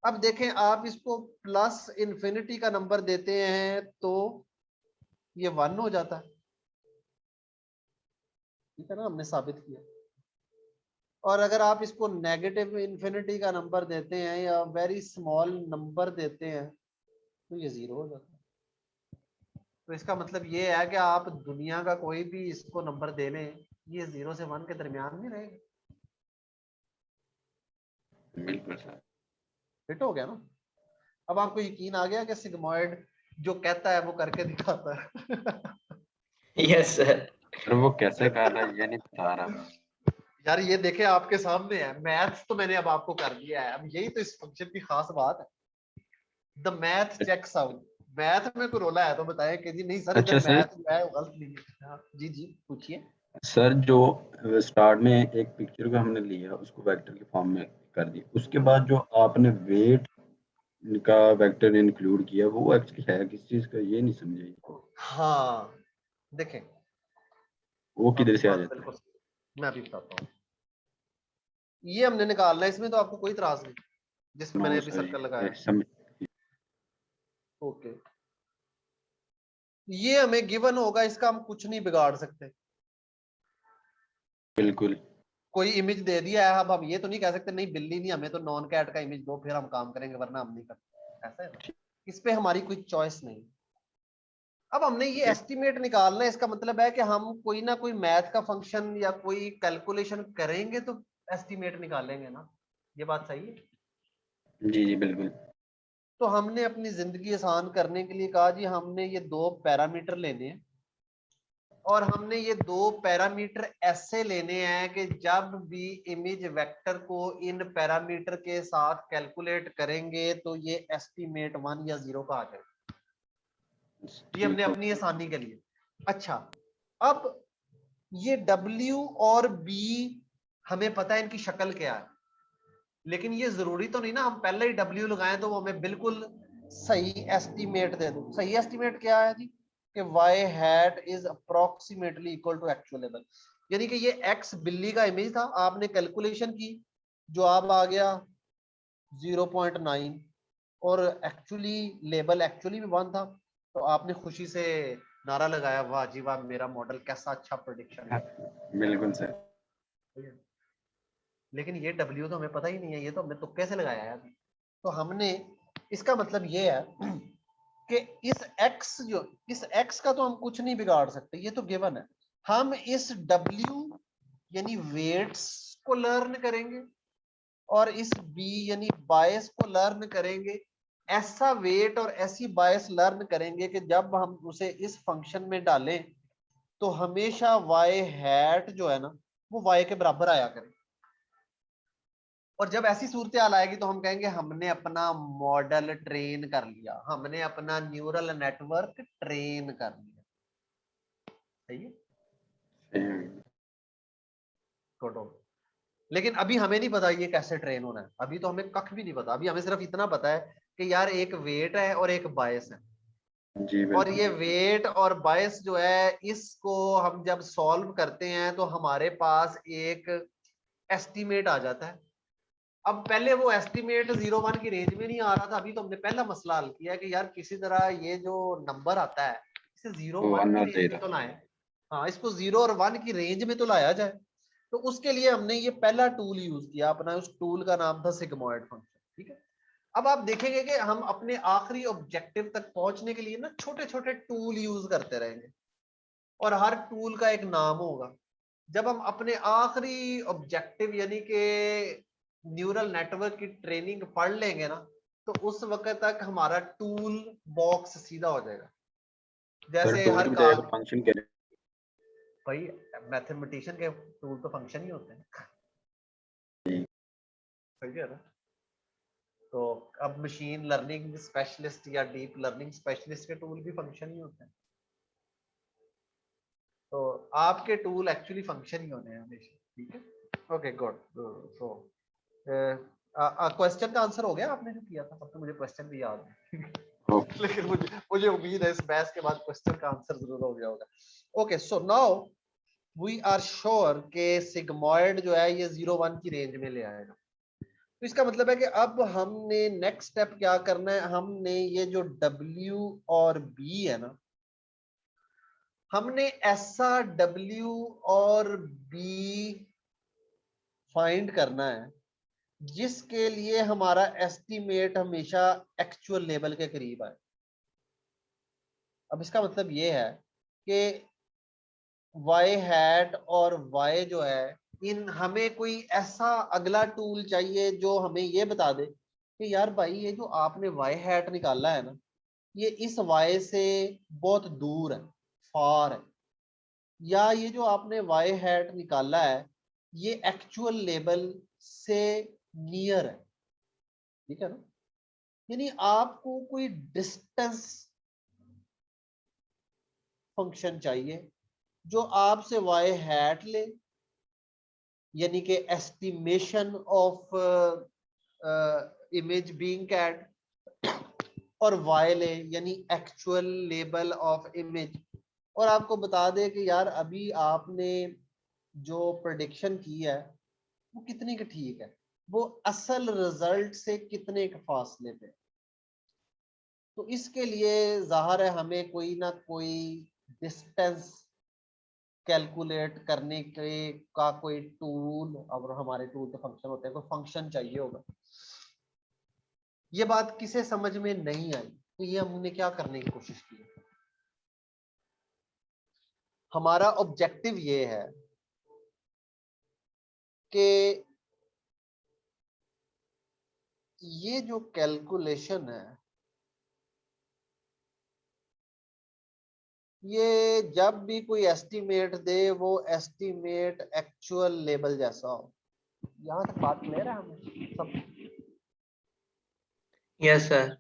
Speaker 1: अब देखें, आप इसको प्लस इंफिनिटी का नंबर देते हैं तो ये 1 हो जाता है, ठीक है ना, हमने साबित किया। और अगर आप इसको नेगेटिव इंफिनिटी का नंबर देते हैं या वेरी स्मॉल नंबर देते हैं तो ये 0 हो जाता है। तो इसका मतलब ये है कि आप दुनिया का कोई भी इसको नंबर दे लें, ये 0 से 1 के दरमियान में रहेगा।
Speaker 7: बिल्कुल सर।
Speaker 1: फिट हो गया ना? अब आपको यकीन आ गया कि सिग्मॉइड जो कहता है वो करके दिखाता है।
Speaker 8: Yes sir.
Speaker 7: सर वो कैसे कर रहा है ये नहीं बता रहा।
Speaker 1: यार ये देखें आपके सामने है, मैथ्स तो मैंने अब आपको कर दिया है, अब यही तो इस फंक्शन की खास बात है, the math checks out. Math में कोई रोला है तो बताएं कि जी नहीं सर,
Speaker 7: अच्छा
Speaker 1: इधर
Speaker 7: सर।
Speaker 1: मैथ जो है वो गलत नहीं है। हाँ, जी जी पूछिए।
Speaker 7: सर जो स्टार्ट में एक पिक्चर को हमने लिया उसको वेक्टर के फॉर्म में कर दिया, उसके बाद जो आपने वेट का वेक्टर इंक्लूड किया वो एक्चुअली है किस चीज का ये नहीं समझे।
Speaker 1: हाँ देखें,
Speaker 7: वो किधर से आ
Speaker 1: बात
Speaker 7: जाता है?
Speaker 1: बिल्कुल सही, मैं अभी बताता हूँ। ये हमने निकालना है, इसमें तो आपको कोई इतराज नहीं जिसमें मैंने
Speaker 7: नो
Speaker 1: अभी
Speaker 7: सर
Speaker 1: सर्कल लगाया।
Speaker 7: समझ।
Speaker 1: ओके, ये हमें गिवन होगा, इसका हम कुछ नहीं बिगाड़ सकते।
Speaker 7: बिल्कुल।
Speaker 1: कोई इमेज दे दिया है, अब हम ये तो नहीं कह सकते नहीं बिल्ली नहीं, हमें तो नॉन कैट का इमेज दो फिर हम काम करेंगे वरना हम नहीं करते, ऐसा है ना? इस पे हमारी कोई चॉइस नहीं। अब हमने ये एस्टिमेट निकालना है, इसका मतलब है कि हम कोई ना कोई मैथ का फंक्शन या कोई कैलकुलेशन करेंगे तो एस्टिमेट निकालेंगे ना, ये बात सही है?
Speaker 7: जी जी बिल्कुल।
Speaker 1: तो हमने अपनी जिंदगी आसान करने के लिए कहा जी हमने ये 2 पैरामीटर लेने हैं और हमने ये 2 पैरामीटर ऐसे लेने हैं कि जब भी इमेज वेक्टर को इन पैरामीटर के साथ कैलकुलेट करेंगे तो ये एस्टीमेट 1 या 0 का आ जाएगा। ये हमने अपनी आसानी के लिए। अच्छा, अब ये W और B हमें पता है इनकी शक्ल क्या है, लेकिन ये जरूरी तो नहीं ना हम पहले ही W लगाएं तो वो हमें बिल्कुल सही एस्टीमेट दे दो। सही एस्टीमेट क्या है जी कि y hat is approximately equal to actual level, यानी कि ये x बिल्ली का इमेज था, आपने कैलकुलेशन की, जवाब आ गया 0.9 और एक्चुअली लेबल एक्चुअली भी 1 था, तो आपने खुशी से नारा लगाया वाह जी वाह मेरा मॉडल कैसा अच्छा प्रेडिक्शन है।
Speaker 7: बिल्कुल सर।
Speaker 1: लेकिन ये W तो हमें पता ही नहीं है, ये तो हमने तुक्के से लगाया है। तो हमने, इसका मतलब ये है कि इस x का तो हम कुछ नहीं बिगाड़ सकते, ये तो गिवन है। हम इस W यानी वेट्स को लर्न करेंगे और इस B यानी बायस को लर्न करेंगे। ऐसा वेट और ऐसी बायस लर्न करेंगे कि जब हम उसे इस फंक्शन में डालें तो हमेशा y हैट जो है ना वो y के बराबर आया करे। और जब ऐसी सूरत हाल आएगी तो हम कहेंगे हमने अपना मॉडल ट्रेन कर लिया, हमने अपना न्यूरल नेटवर्क ट्रेन कर लिया। सही है, गुड। लेकिन अभी हमें नहीं पता ये कैसे ट्रेन होना है, अभी तो हमें कख भी नहीं पता। अभी हमें सिर्फ इतना पता है कि यार एक वेट है और एक बायस है,
Speaker 7: जी
Speaker 1: और ये वेट और बायस जो है इसको हम जब सॉल्व करते हैं तो हमारे पास एक एस्टीमेट आ जाता है। अब पहले वो एस्टीमेट 0-1 की रेंज में नहीं आ रहा था, अभी तो हमने पहला मसला हल किया कि यार किसी तरह ये जो नंबर आता है इसे 0-1 की रेंज में तो लाए। हाँ, इसको 0 और 1 की रेंज में तो लाया जाए। तो उसके लिए हमने ये पहला टूल यूज किया अपना, उस टूल का नाम था सिग्मॉइड फंक्शन। ठीक है, अब आप देखेंगे कि हम अपने आखिरी ऑब्जेक्टिव तक पहुंचने के लिए ना छोटे छोटे टूल यूज करते रहेंगे और हर टूल का एक नाम होगा। जब हम अपने आखिरी ऑब्जेक्टिव यानी कि न्यूरल नेटवर्क की ट्रेनिंग पढ़ लेंगे ना तो उस वक्त तक हमारा टूल बॉक्स सीधा हो जाएगा। जैसे हर काम
Speaker 7: फंक्शन के
Speaker 1: भाई मैथमेटिशियन के टूल तो फंक्शन ही होते हैं। सही है ना? तो अब मशीन लर्निंग स्पेशलिस्ट या डीप लर्निंग स्पेशलिस्ट के टूल भी फंक्शन ही होते हैं। तो आपके टूल एक्चुअली फंक्शन ही होने हैं हमेशा। ठीक है, ओके गुड। सो क्वेश्चन का आंसर हो गया आपने जो किया था, अब तो मुझे क्वेश्चन भी याद है लेकिन मुझे उम्मीद है इस बहस के बाद क्वेश्चन का आंसर जरूर हो गया होगा। Okay, so now we are sure के सिग्मॉइड जो है ये 0-1 की रेंज में ले आएगा। तो इसका मतलब है कि अब हमने नेक्स्ट स्टेप क्या करना है, हमने ये जो W और B है ना, हमने ऐसा W और B फाइंड करना है जिसके लिए हमारा एस्टीमेट हमेशा एक्चुअल लेवल के करीब आए। अब इसका मतलब ये है कि y हैट और y जो है इन हमें कोई ऐसा अगला टूल चाहिए जो हमें ये बता दे कि यार भाई ये जो आपने y हैट निकाला है ना ये इस y से बहुत दूर है, फार है, या ये जो आपने y हैट निकाला है ये एक्चुअल लेवल से नियर है। ठीक है ना, यानी आपको कोई डिस्टेंस फंक्शन चाहिए जो आपसे y हैट ले यानी कि estimation of image being cat, और y ले यानी एक्चुअल लेवल ऑफ इमेज, और आपको बता दे कि यार अभी आपने जो प्रेडिक्शन की है वो कितने का ठीक है, वो असल रिजल्ट से कितने के फासले पे। तो इसके लिए जाहिर है हमें कोई ना कोई डिस्टेंस कैलकुलेट करने के का कोई टूल, और हमारे टूल तो फंक्शन होते हैं, कोई फंक्शन चाहिए होगा। ये बात किसे समझ में नहीं आई तो ये हमने क्या करने की कोशिश की, हमारा ऑब्जेक्टिव ये है कि ये जो कैलकुलेशन है ये जब भी कोई एस्टिमेट दे वो एस्टिमेट एक्चुअल लेवल जैसा हो। यहाँ तक बात क्लियर है हमें सब?
Speaker 8: Yes sir.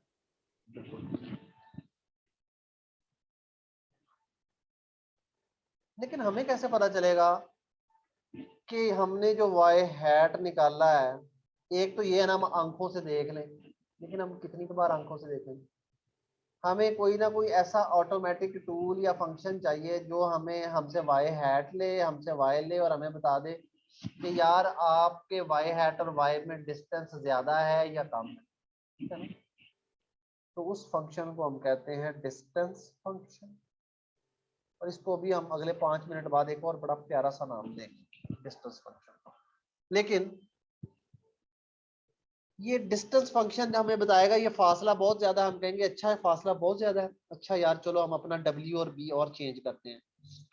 Speaker 1: लेकिन हमें कैसे पता चलेगा कि हमने जो वाई हैट निकाला है, एक तो ये है ना हम आंखों से देख लें, लेकिन हम कितनी बार आंखों से देखेंगे? हमें कोई ना कोई ऐसा ऑटोमेटिक टूल या फंक्शन चाहिए जो हमें हमसे वाई हैट ले, हमसे वाई ले और हमें बता दे कि यार आपके वाई हैट और वाई में डिस्टेंस ज्यादा है या कम है, ठीक है ना? तो उस फंक्शन को हम कहते हैं डिस्टेंस फंक्शन, और इसको भी हम अगले 5 मिनट बाद एक और बड़ा प्यारा सा नाम देंगे डिस्टेंस फंक्शन। लेकिन ये डिस्टेंस फंक्शन हमें बताएगा ये फासला बहुत ज्यादा, हम कहेंगे अच्छा है फासला बहुत ज्यादा है, अच्छा यार चलो हम अपना W और B और चेंज करते हैं।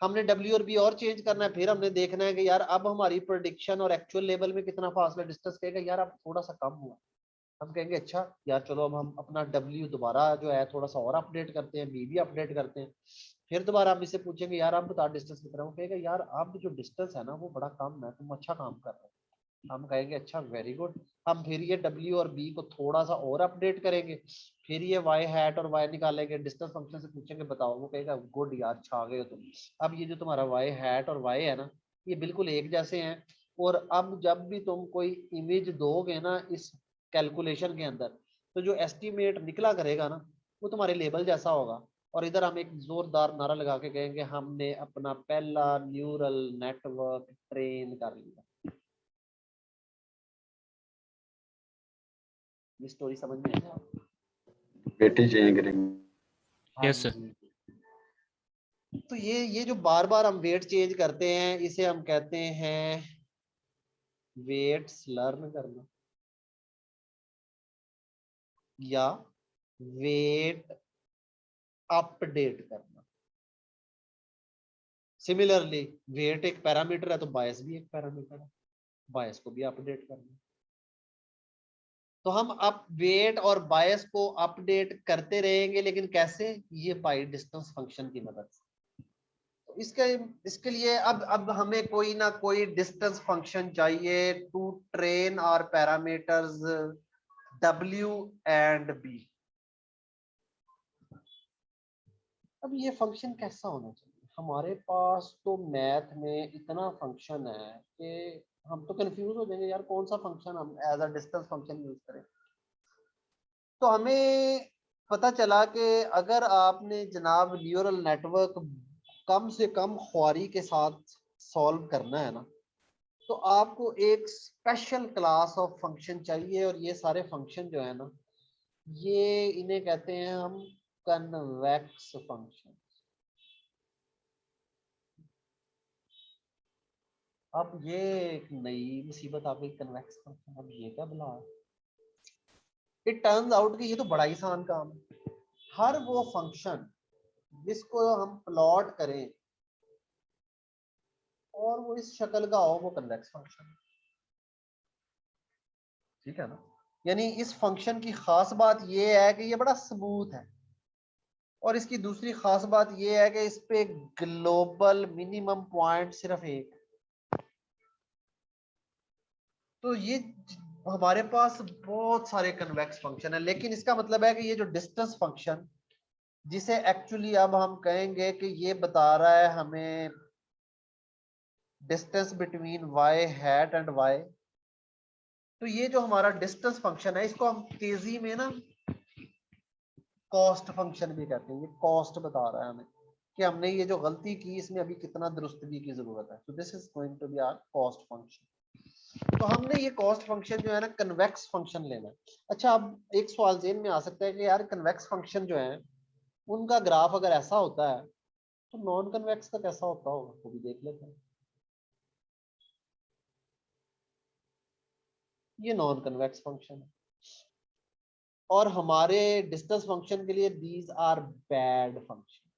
Speaker 1: हमने W और B और चेंज करना है, फिर हमने देखना है कि यार अब हमारी प्रेडिक्शन और एक्चुअल लेवल में कितना फासला, डिस्टेंस कहेगा यार अब थोड़ा सा कम हुआ। हम कहेंगे अच्छा यार चलो अब हम अपना W दोबारा जो है थोड़ा सा और अपडेट करते हैं, B भी अपडेट करते हैं। फिर दोबारा हम इससे पूछेंगे यार आप बता डिस्टेंस कितना, वो कहेगा यार अब जो डिस्टेंस है ना वो बड़ा कम है, तुम अच्छा काम कर रहे हो। हम कहेंगे अच्छा वेरी गुड। हम फिर ये W और B को थोड़ा सा और अपडेट करेंगे, फिर ये वाई हैट और वाई निकालेंगे, डिस्टेंस फंक्शन से पूछेंगे बताओ, वो कहेगा गुड यार छा गए हो तुम। अब ये जो तुम्हारा वाई हैट और वाई है ना ये बिल्कुल एक जैसे हैं, और अब जब भी तुम कोई इमेज दोगे ना इस कैलकुलेशन के अंदर, तो जो एस्टिमेट निकला करेगा ना वो तुम्हारे लेबल जैसा होगा। और इधर हम एक जोरदार नारा लगा के कहेंगे हमने अपना पहला न्यूरल नेटवर्क ट्रेन कर लिया। ये स्टोरी समझ में आई?
Speaker 7: बेटे चेंज करेंगे।
Speaker 4: Yes sir.
Speaker 1: तो ये जो बार बार हम वेट चेंज करते हैं इसे हम कहते हैं वेट्स लर्न करना या वेट अपडेट करना। सिमिलरली वेट एक पैरामीटर है तो बायस भी एक पैरामीटर है, बायस को भी अपडेट करना। तो हम अप वेट और बायस को अपडेट करते रहेंगे, लेकिन कैसे? ये बाई डिस्टेंस फंक्शन की मदद से। तो इसके लिए अब हमें कोई ना कोई डिस्टेंस फंक्शन चाहिए टू ट्रेन और पैरामीटर्स W एंड B। अब ये फंक्शन कैसा होना चाहिए? हमारे पास तो मैथ में इतना फंक्शन है कि हम तो कंफ्यूज हो जाएंगे यार कौन सा फंक्शन हम as a distance function use करें। तो हमें पता चला कि अगर आपने जनाब न्यूरल नेटवर्क कम से कम ख्वारी के साथ सॉल्व करना है ना, तो आपको एक स्पेशल क्लास ऑफ फंक्शन चाहिए, और ये सारे फंक्शन जो है ना ये इन्हें कहते हैं हम कन्वेक्स फंक्शन। अब ये एक नई मुसीबत आ गई, कन्वेक्स फंक्शन, अब ये क्या बुला। इट टर्न्स आउट कि ये तो बड़ा ही आसान काम है। हर वो फंक्शन जिसको हम प्लॉट करें और वो इस शक्ल का हो वो कन्वेक्स फंक्शन, ठीक है ना? यानी इस फंक्शन की खास बात ये है कि ये बड़ा स्मूथ है, और इसकी दूसरी खास बात ये है कि इस पे ग्लोबल मिनिमम पॉइंट सिर्फ एक। तो ये हमारे पास बहुत सारे कन्वेक्स फंक्शन है, लेकिन इसका मतलब है कि ये जो डिस्टेंस फंक्शन जिसे एक्चुअली अब हम कहेंगे कि ये बता रहा है हमें distance between y hat and y, तो ये जो हमारा डिस्टेंस फंक्शन है इसको हम तेजी में ना कॉस्ट फंक्शन भी कहते हैं। ये कॉस्ट बता रहा है हमें कि हमने ये जो गलती की इसमें अभी कितना दुरुस्तगी की जरूरत है। तो this is going to be our cost function. तो हमने ये कॉस्ट फंक्शन जो है ना कन्वेक्स फंक्शन लेना है। अच्छा अब एक सवाल ज़हन में आ सकता है कि यार कन्वेक्स फंक्शन जो है उनका ग्राफ अगर ऐसा होता है तो नॉन कन्वेक्स का कैसा होता होगा, वो भी देख लेते हैं। ये नॉन कन्वेक्स फंक्शन है, और हमारे डिस्टेंस फंक्शन के लिए these are bad function,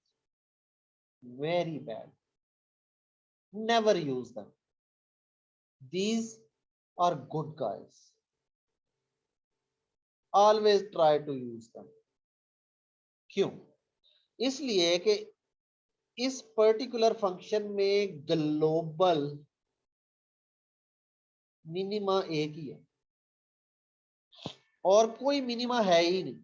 Speaker 1: very bad, never use them. These are good guys, always try to use them. क्यों? इसलिए कि इस पर्टिकुलर फंक्शन में ग्लोबल मिनिमा एक ही है और कोई मिनिमा है ही नहीं।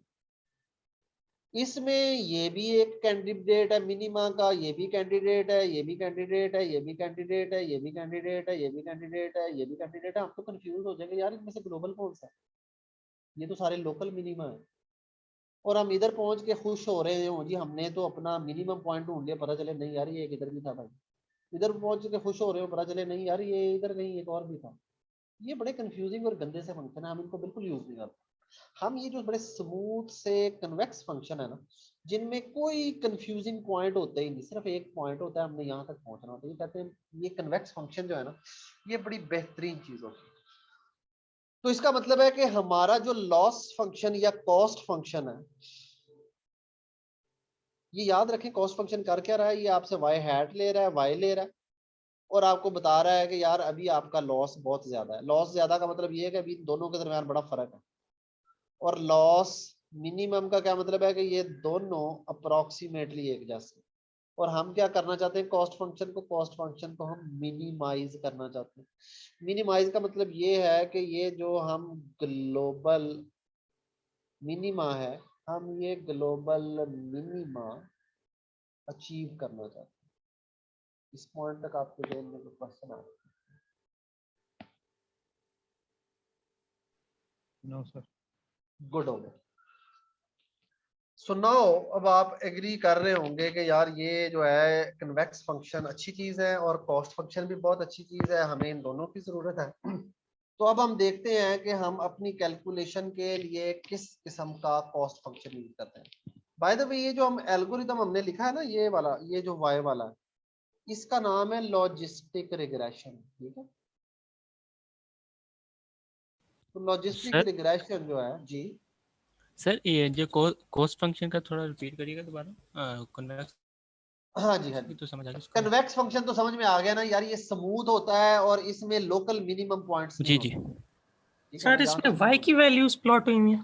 Speaker 1: इसमें ये भी एक कैंडिडेट है मिनिमा का, ये भी कैंडिडेट है, ये भी कैंडिडेट है, ये भी कैंडिडेट है, ये भी कैंडिडेट है, ये भी कैंडिडेट है, ये भी कैंडिडेट है। हम तो कंफ्यूज हो जाएंगे यार इनमें से ग्लोबल कौन सा है, ये तो सारे लोकल मिनिमा है। और हम इधर पहुंच के खुश हो रहे हो जी हमने तो अपना मिनिमम पॉइंट ढूंढ लिया, पता चले नहीं यार ये एक इधर भी था भाई। इधर पहुंच के खुश हो रहे हो, पता चले नहीं यार ये इधर नहीं एक और भी था। ये बड़े कंफ्यूजिंग और गंदे से फंक्शन है, हम इनको बिल्कुल यूज नहीं करते। हम ये जो बड़े स्मूथ से कन्वेक्स फंक्शन है ना, जिनमें कोई कंफ्यूजिंग पॉइंट होता ही नहीं, सिर्फ एक पॉइंट होता है, हमने यहाँ तक पहुंचना होता है, ये कहते हैं ये कन्वेक्स फंक्शन जो है ना, ये बड़ी बेहतरीन चीज होती है। तो इसका मतलब है कि हमारा जो लॉस फंक्शन या कॉस्ट फंक्शन है, ये याद रखें कॉस्ट फंक्शन कर क्या रहा है, ये आपसे वाई हैट ले रहा है, वाई ले रहा है और आपको बता रहा है कि यार अभी आपका लॉस बहुत ज्यादा है। लॉस ज्यादा का मतलब ये है कि अभी दोनों के दरमियान बड़ा फर्क है। और लॉस मिनिमम का क्या मतलब है कि ये दोनों अप्रोक्सीमेटली एक जैसे। और हम क्या करना चाहते हैं, कॉस्ट फंक्शन को हम मिनिमाइज करना चाहते हैं। मिनिमाइज का मतलब ये है कि ये जो हम ग्लोबल मिनिमा है, हम ये ग्लोबल मिनिमा अचीव करना चाहते हैं। इस पॉइंट तक आपके जहन में कोई क्वेश्चन आ रहा है?
Speaker 6: No sir.
Speaker 1: गुड हो गया। सो नाउ अब आप एग्री कर रहे होंगे कि यार ये जो है कन्वेक्स फंक्शन अच्छी चीज है और कॉस्ट फंक्शन भी बहुत अच्छी चीज है, हमें इन दोनों की जरूरत है। तो अब हम देखते हैं कि हम अपनी कैलकुलेशन के लिए किस किस्म का कॉस्ट फंक्शन यूज करते हैं। बाय द वे ये जो हम एल्गोरिथम हमने लिखा है ना, ये वाला, ये जो वाई वाला है, इसका नाम है लॉजिस्टिक रिग्रेशन। ठीक है, तो लॉजिस्टिक
Speaker 4: सर
Speaker 1: रिग्रेशन जो है जी,
Speaker 4: सर ये जो कॉस्ट फंक्शन का थोड़ा रिपीट करिएगा दोबारा। कन्वेक्स
Speaker 1: हाँ जी हाँ जी,
Speaker 4: तो समझ आ गया।
Speaker 1: कन्वेक्स फंक्शन तो समझ में आ गया ना यार, ये स्मूथ होता है और इसमें लोकल मिनिमम पॉइंट्स नहीं
Speaker 4: जी
Speaker 1: होते।
Speaker 4: जी।
Speaker 1: ठीक है ना,
Speaker 2: सर
Speaker 1: जहाँ
Speaker 2: इसमें
Speaker 1: तक
Speaker 2: वाई की वैल्यूज प्लॉट हुई हैं ये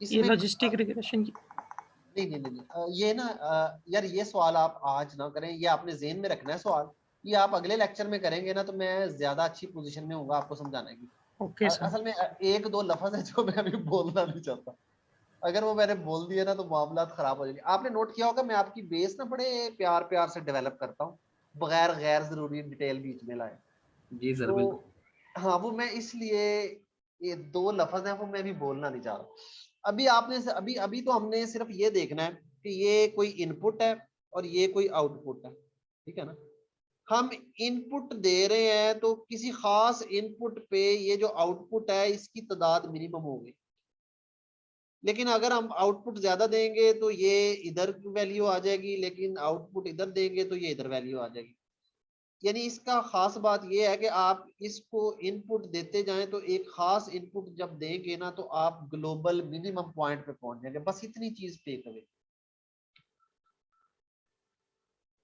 Speaker 1: इसमें
Speaker 2: लॉजिस्टिक रिग्रेशन की।
Speaker 1: नहीं, ये ना यार ये सवाल आप आज ना करें, ये आपने जेहन में रखना है सवाल। ये आप अगले लेक्चर में करेंगे ना तो मैं ज्यादा अच्छी पोजीशन में होऊंगा आपको समझाने की।
Speaker 2: Okay sir.
Speaker 1: असल में एक दो लफ्ज है जो मैं अभी बोलना नहीं चाहता, अगर वो मैंने बोल दिए ना तो मामला खराब हो जाएंगे। आपने नोट किया होगा मैं आपकी बेस ना बड़े प्यार प्यार से डेवलप करता हूँ, बगैर गैर जरूरी डिटेल बीच में लाए।
Speaker 3: जी सर
Speaker 1: तो
Speaker 3: बिल्कुल।
Speaker 1: हाँ, वो मैं इसलिए ये दो लफ्ज है वो मैं भी बोलना नहीं चाह रहा। अभी आपने अभी अभी तो हमने सिर्फ ये देखना है कि ये कोई इनपुट है और ये कोई आउटपुट है। ठीक है ना, हम इनपुट दे रहे हैं तो किसी खास इनपुट पे ये जो आउटपुट है इसकी तादाद मिनिमम होगी। लेकिन अगर हम आउटपुट ज्यादा देंगे तो ये इधर वैल्यू आ जाएगी, लेकिन आउटपुट इधर देंगे तो ये इधर वैल्यू आ जाएगी। यानी इसका खास बात ये है कि आप इसको इनपुट देते जाएं तो एक खास इनपुट जब देंगे ना तो आप ग्लोबल मिनिमम पॉइंट पे पहुंच जाएंगे। बस इतनी चीज पे करें।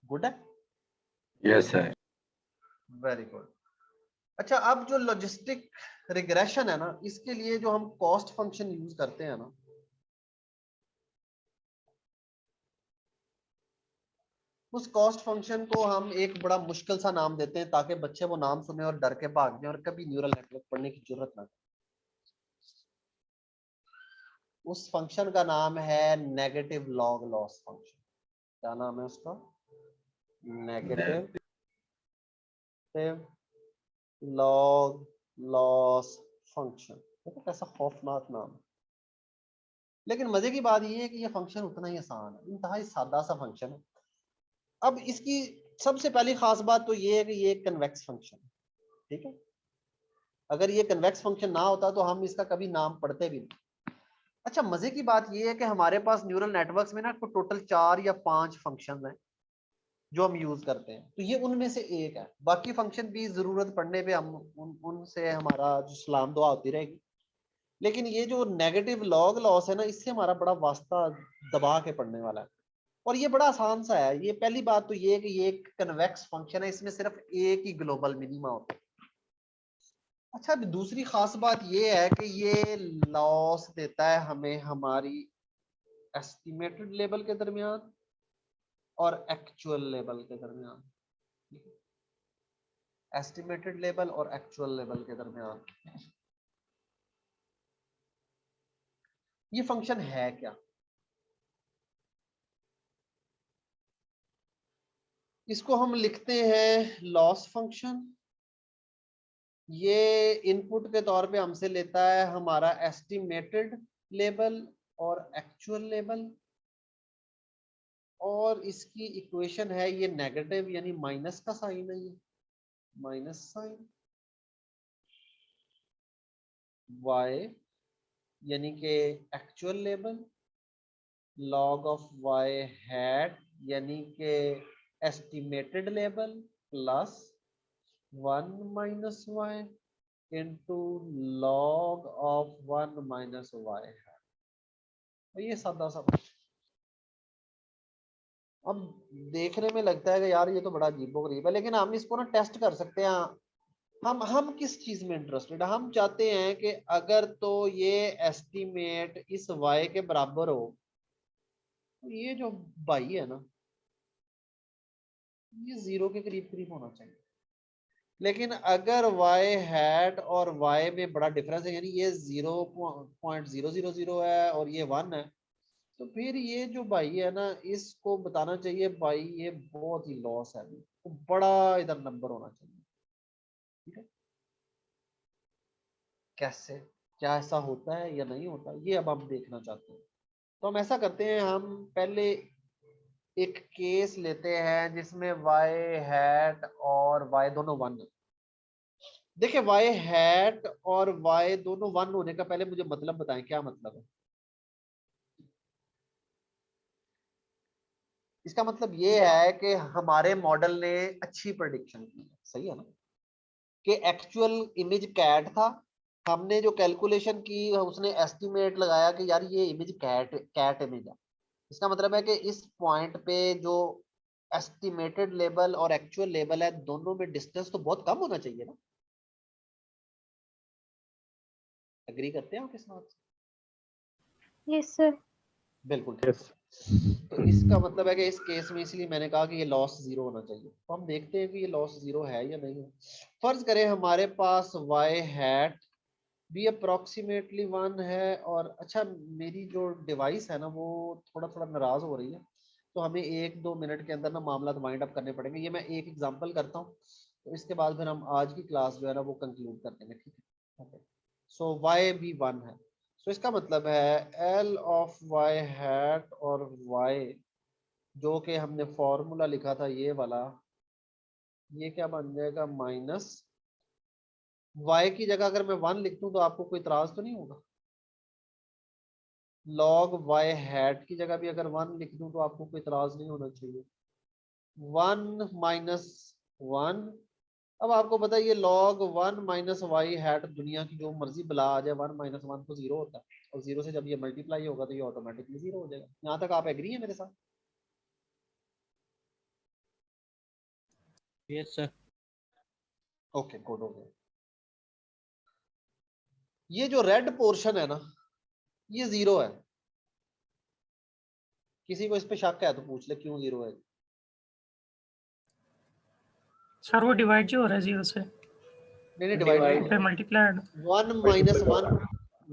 Speaker 1: गुड है,
Speaker 7: यस सर।
Speaker 1: Very good. अच्छा, अब जो लॉजिस्टिक रिग्रेशन है ना, इसके लिए जो हम कॉस्ट फंक्शन यूज करते हैं ना, उस कॉस्ट फंक्शन को हम एक बड़ा मुश्किल सा नाम देते हैं ताकि बच्चे वो नाम सुने और डर के भाग जाए और कभी न्यूरल नेटवर्क पढ़ने की जरूरत ना। उस फंक्शन का नाम है नेगेटिव लॉग लॉस फंक्शन। क्या नाम है उसका? Negative log loss function. देखो कैसा खौफनाक नाम है। लेकिन मजे की बात यह है कि यह फंक्शन उतना ही आसान है, इंतहाई सादा सा फंक्शन है। अब इसकी सबसे पहली खास बात तो यह है कि ये एक कन्वेक्स फंक्शन है। ठीक है, अगर ये कन्वेक्स फंक्शन ना होता तो हम इसका कभी नाम पढ़ते भी नहीं। अच्छा, मजे की बात यह है कि हमारे पास न्यूरल नेटवर्क्स में ना टोटल 4 या 5 फंक्शंस हैं जो हम यूज करते हैं, तो ये उनमें से एक है। बाकी फंक्शन भी जरूरत पड़ने पे हम उनसे हमारा जो सलाम दुआ होती रहेगी। लेकिन ये जो नेगेटिव लॉग लॉस है ना, इससे हमारा बड़ा वास्ता दबा के पड़ने वाला है और ये बड़ा आसान सा है। ये पहली बात तो ये है कि ये एक कन्वेक्स फंक्शन है, इसमें सिर्फ एक ही ग्लोबल मिनिमा होता है। अच्छा, दूसरी खास बात ये है कि ये लॉस देता है हमें हमारी एस्टिमेटेड लेवल के दरमियान और एक्चुअल लेवल के दरमियान, एस्टिमेटेड लेवल और एक्चुअल लेवल के दरमियान। ये फंक्शन है क्या? इसको हम लिखते हैं लॉस फंक्शन। ये इनपुट के तौर पे हमसे लेता है हमारा एस्टिमेटेड लेवल और एक्चुअल लेवल, और इसकी इक्वेशन है ये नेगेटिव यानी माइनस का साइन है, ये माइनस साइन, y यानी कि actual level, log of y hat यानी कि estimated level, plus 1 minus y into log of 1 minus y है। तो ये सादा सा, अब देखने में लगता है कि यार ये तो बड़ा अजीबोगरीब है, लेकिन हम इसको ना टेस्ट कर सकते हैं। हम किस चीज में इंटरेस्टेड है? हम चाहते हैं कि अगर तो ये एस्टिमेट इस y के बराबर हो, तो ये जो y है ना, ये 0 के करीब करीब होना चाहिए। लेकिन अगर y हैट और y में बड़ा डिफरेंस है, यानी ये 0.000 है और ये 1 है, तो फिर ये जो भाई है ना, इसको बताना चाहिए भाई ये बहुत ही लॉस है, तो बड़ा इधर नंबर होना चाहिए। ठीक है, कैसे, क्या ऐसा होता है या नहीं होता, ये अब हम देखना चाहते हैं। तो हम ऐसा करते हैं, हम पहले एक केस लेते हैं जिसमें y हैट और y दोनों 1 है। देखिए y हैट और y दोनों 1 होने का पहले मुझे मतलब बताएं, क्या मतलब है इसका? मतलब ये है कि हमारे मॉडल ने अच्छी प्रेडिक्शन की है, सही है ना, कि एक्चुअल इमेज कैट था, हमने जो कैलकुलेशन की उसने एस्टिमेट लगाया कि यार ये इमेज कैट इमेज है। इसका मतलब है कि इस पॉइंट पे जो एस्टिमेटेड लेवल और एक्चुअल लेवल है, दोनों में डिस्टेंस तो बहुत कम होना चाहिए ना। एग्री करते हैं आपके साथ?
Speaker 9: Yes sir.
Speaker 1: बिल्कुल ठीक है। तो इसका मतलब है कि इस केस में, इसलिए मैंने कहा कि ये लॉस 0 होना चाहिए। तो हम देखते हैं कि ये लॉस 0 है या नहीं है। फर्ज करें हमारे पास y हैट भी अप्रोक्सीमेटली 1 है, और अच्छा मेरी जो डिवाइस है ना वो थोड़ा थोड़ा नाराज हो रही है, तो हमें 1-2 मिनट के अंदर ना मामला वाइंड अप करने पड़ेंगे। ये मैं एक एग्जांपल करता हूँ, तो इसके बाद फिर हम आज की क्लास जो है ना वो कंक्लूड कर देंगे। ठीक है, ओके। सो y भी 1 है, सो इसका मतलब है L ऑफ y हैट और y, जो कि हमने फॉर्मूला लिखा था ये वाला, ये क्या बन जाएगा, माइनस y की जगह अगर मैं 1 लिख दूं तो आपको कोई इतराज तो नहीं होगा। log y हैट की जगह भी अगर 1 लिख दूं तो आपको कोई इतराज नहीं होना चाहिए। 1 माइनस 1, अब आपको पता है ये log 1 माइनस वाई हैट, दुनिया की जो मर्जी बला आ जाए, 1 माइनस 1 तो 0 होता है, और 0 से जब ये मल्टीप्लाई होगा तो ये ऑटोमेटिकली 0 हो जाएगा। यहाँ तक आप एग्री है मेरे साथ?
Speaker 4: Yes sir.
Speaker 1: ओके, गुड हो गया। ये जो रेड पोर्शन है ना, ये 0 है। किसी को इस पे शक है तो पूछ ले क्यों 0 है।
Speaker 2: सर वो डिवाइड जो हो रहा है 0 से,
Speaker 1: नहीं डिवाइड
Speaker 2: फिर मल्टीप्लाइड।
Speaker 1: 1 माइनस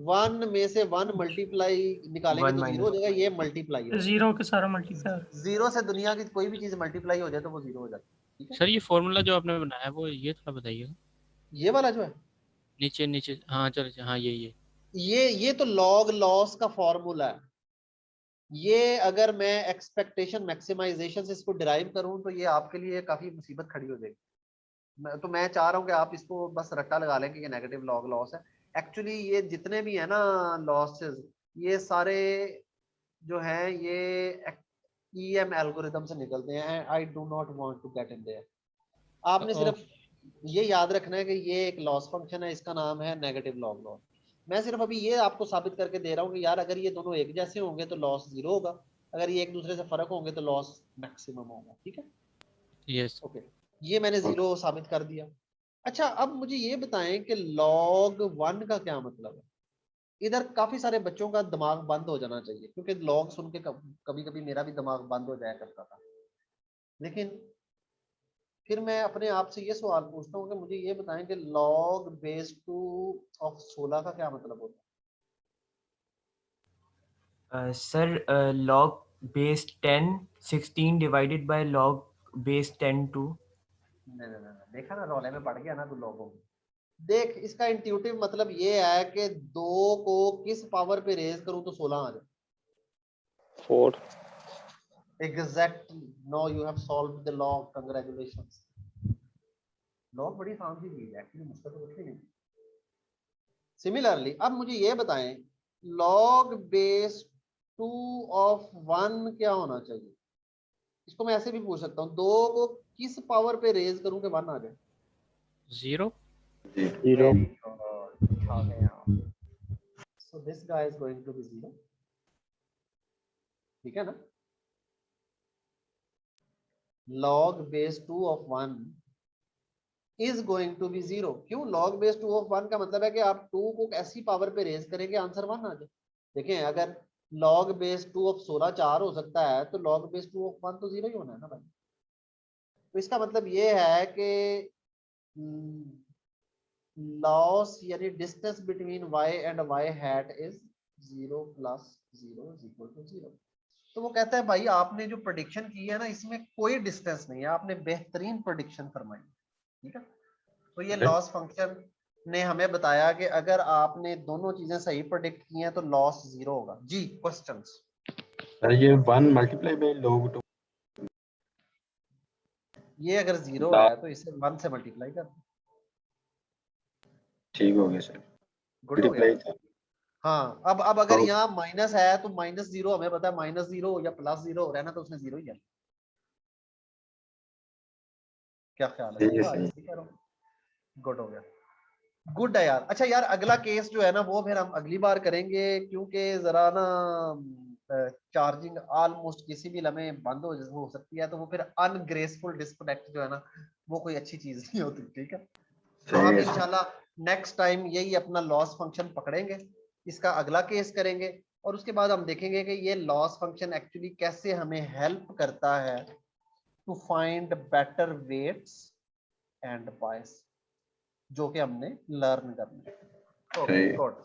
Speaker 1: 1 में से 1 मल्टीप्लाई निकालेंगे तो 0 हो जाएगा, ये मल्टीप्लाई है।
Speaker 2: 0 के सारा मल्टीप्लाई।
Speaker 1: 0 से दुनिया की कोई भी चीज मल्टीप्लाई हो जाए तो वो 0 हो जाती है। ठीक है,
Speaker 4: सर ये फॉर्मूला जो आपने बनाया है वो ये थोड़ा बताइएगा।
Speaker 1: ये वाला जो है
Speaker 4: नीचे नीचे, हाँ चलो, हाँ
Speaker 1: ये तो लॉग लॉस का फॉर्मूला है। ये अगर मैं एक्सपेक्टेशन मैक्सिमाइजेशन से इसको डिराइव करूं तो ये आपके लिए काफी मुसीबत खड़ी हो जाएगी। तो मैं चाह रहा हूं कि आप इसको बस रट्टा लगा लें कि ये नेगेटिव लॉग लॉस है। एक्चुअली ये जितने भी है ना लॉसेस, ये सारे जो है ये EM एल्गोरिथम से निकलते हैं। I do not want to get in there. आपने सिर्फ ये याद रखना है कि ये एक लॉस फंक्शन है, इसका नाम है नेगेटिव लॉग लॉस। मैं सिर्फ अभी ये आपको साबित करके दे रहा हूँ कि यार अगर ये दोनों एक जैसे होंगे तो लॉस 0 होगा, अगर ये एक दूसरे से फर्क होंगे तो लॉस मैक्सिमम होगा। ठीक है,
Speaker 4: यस।
Speaker 1: ओके, ये मैंने 0 साबित कर दिया। अच्छा अब मुझे ये बताएं कि log 1 का क्या मतलब है। इधर काफी सारे बच्चों का दिमाग बंद हो जाना चाहिए, क्योंकि लॉग सुन के कभी कभी मेरा भी दिमाग बंद हो जाया करता था। लेकिन फिर मैं अपने आप से ये सवाल पूछता हूँ कि मुझे ये बताएं कि log base 2 ऑफ 16 का क्या मतलब होता है?
Speaker 10: Sir log base 10 16 divided by log base 10 2.
Speaker 1: नहीं, देखा ना, रोले में पड़ गया ना तू लोगों में। देख, इसका इंट्यूटिव मतलब ये है कि 2 को किस पावर पे रेज करूं तो 16 आ जाए।
Speaker 11: 4.
Speaker 1: Exactly. Now you have solved the log. Congratulations. log बड़ी आसान सी चीज है, एक्चुअली मुश्किल तो कुछ भी नहीं। सिमिलरली अब मुझे ये बताएं log base 2 ऑफ 1 क्या होना चाहिए? इसको मैं ऐसे भी पूछ सकता हूँ, 2 को किस पावर पे रेज करूं कि 1 आ जाए?
Speaker 4: 0.
Speaker 11: 0.
Speaker 1: So this guy is going to be 0. ठीक है ना? log base 2 of 1 is going to be 0. क्यों? log base 2 of 1 का मतलब है कि आप 2 को ऐसी पावर पे रेज करेंगे आंसर 1 आ जाए। देखें, अगर log base 2 of 16 4 हो सकता है तो log base 2 of 1 तो 0 ही होना है ना भाई। तो इसका मतलब ये है कि लॉस यानी distance between y and y hat is 0 + 0 = 0। तो वो कहता है भाई आपने जो प्रेडिक्शन की है ना इसमें कोई डिस्टेंस नहीं है, आपने बेहतरीन प्रेडिक्शन फरमाई। ठीक है, तो ये लॉस फंक्शन ने हमें बताया कि अगर आपने दोनों चीजें सही प्रेडिक्ट की हैं तो लॉस 0 होगा। जी क्वेश्चंस?
Speaker 7: सर ये 1 मल्टीप्लाई बाय log 2
Speaker 1: ये अगर 0 है तो इसे 1 से मल्टीप्लाई कर दो।
Speaker 7: ठीक हो गया सर।
Speaker 1: गुड हो
Speaker 7: मल्टीप्लाई
Speaker 1: गया।
Speaker 7: था।
Speaker 1: हाँ, अब अगर
Speaker 7: और-
Speaker 1: यहाँ माइनस है तो -0 हमें पता है, -0 या +0 हो रहा है ना, तो उसने 0 ही है। क्या ख्याल है?
Speaker 7: सही है,
Speaker 1: बात
Speaker 7: सही।
Speaker 1: सही कह रहा हूं? गुड हो गया, गुड है यार। अच्छा यार, अगला केस जो है ना वो फिर हम अगली बार करेंगे, क्योंकि जरा ना चार्जिंग ऑलमोस्ट किसी भी लम्हे बंद हो सकती है, तो वो फिर अनग्रेसफुल डिस्कनेक्ट जो है ना वो कोई अच्छी चीज नहीं होती। ठीक है, तो
Speaker 7: सही
Speaker 1: हम
Speaker 7: है सर।
Speaker 1: इंशाल्लाह नेक्स्ट टाइम यही अपना लॉस फंक्शन पकड़ेंगे, इसका अगला केस करेंगे और उसके बाद हम देखेंगे कि ये लॉस फंक्शन एक्चुअली कैसे हमें हेल्प करता है to find better weights and bias, जो कि हमने लर्न करना है। ओके
Speaker 7: सही।
Speaker 1: गुड,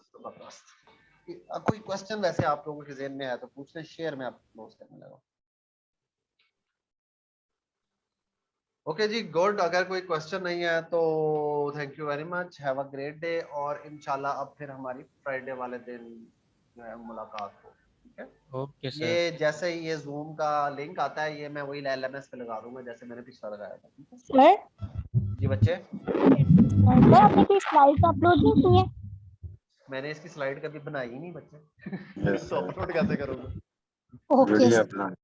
Speaker 1: कोई क्वेश्चन वैसे आप लोगों के ज़हन में है तो पूछ लें, शेयर में आप क्लोज करने लगा। ओके जी, गुड। अगर कोई क्वेश्चन नहीं है तो thank you very much, have a great day, और इंशाल्लाह अब फिर हमारी फ्राइडे वाले दिन जो है मुलाकात हो। ठीक है,
Speaker 4: ओके सर।
Speaker 1: ये जैसे ही ये जूम का लिंक आता है ये मैं वही LMS पे लगा दूंगा जैसे मैंने पिछला लगाया था। ठीक है
Speaker 12: सर
Speaker 1: जी बच्चे,
Speaker 12: सर आपने कोई स्लाइड अपलोड नहीं की है?
Speaker 1: मैंने इसकी स्लाइड कभी बनाई ही नहीं बच्चे
Speaker 7: Yes,
Speaker 1: तो
Speaker 7: sir.
Speaker 1: अपलोड कैसे करूंगा?
Speaker 12: Okay
Speaker 7: video
Speaker 12: sir.
Speaker 7: Upload.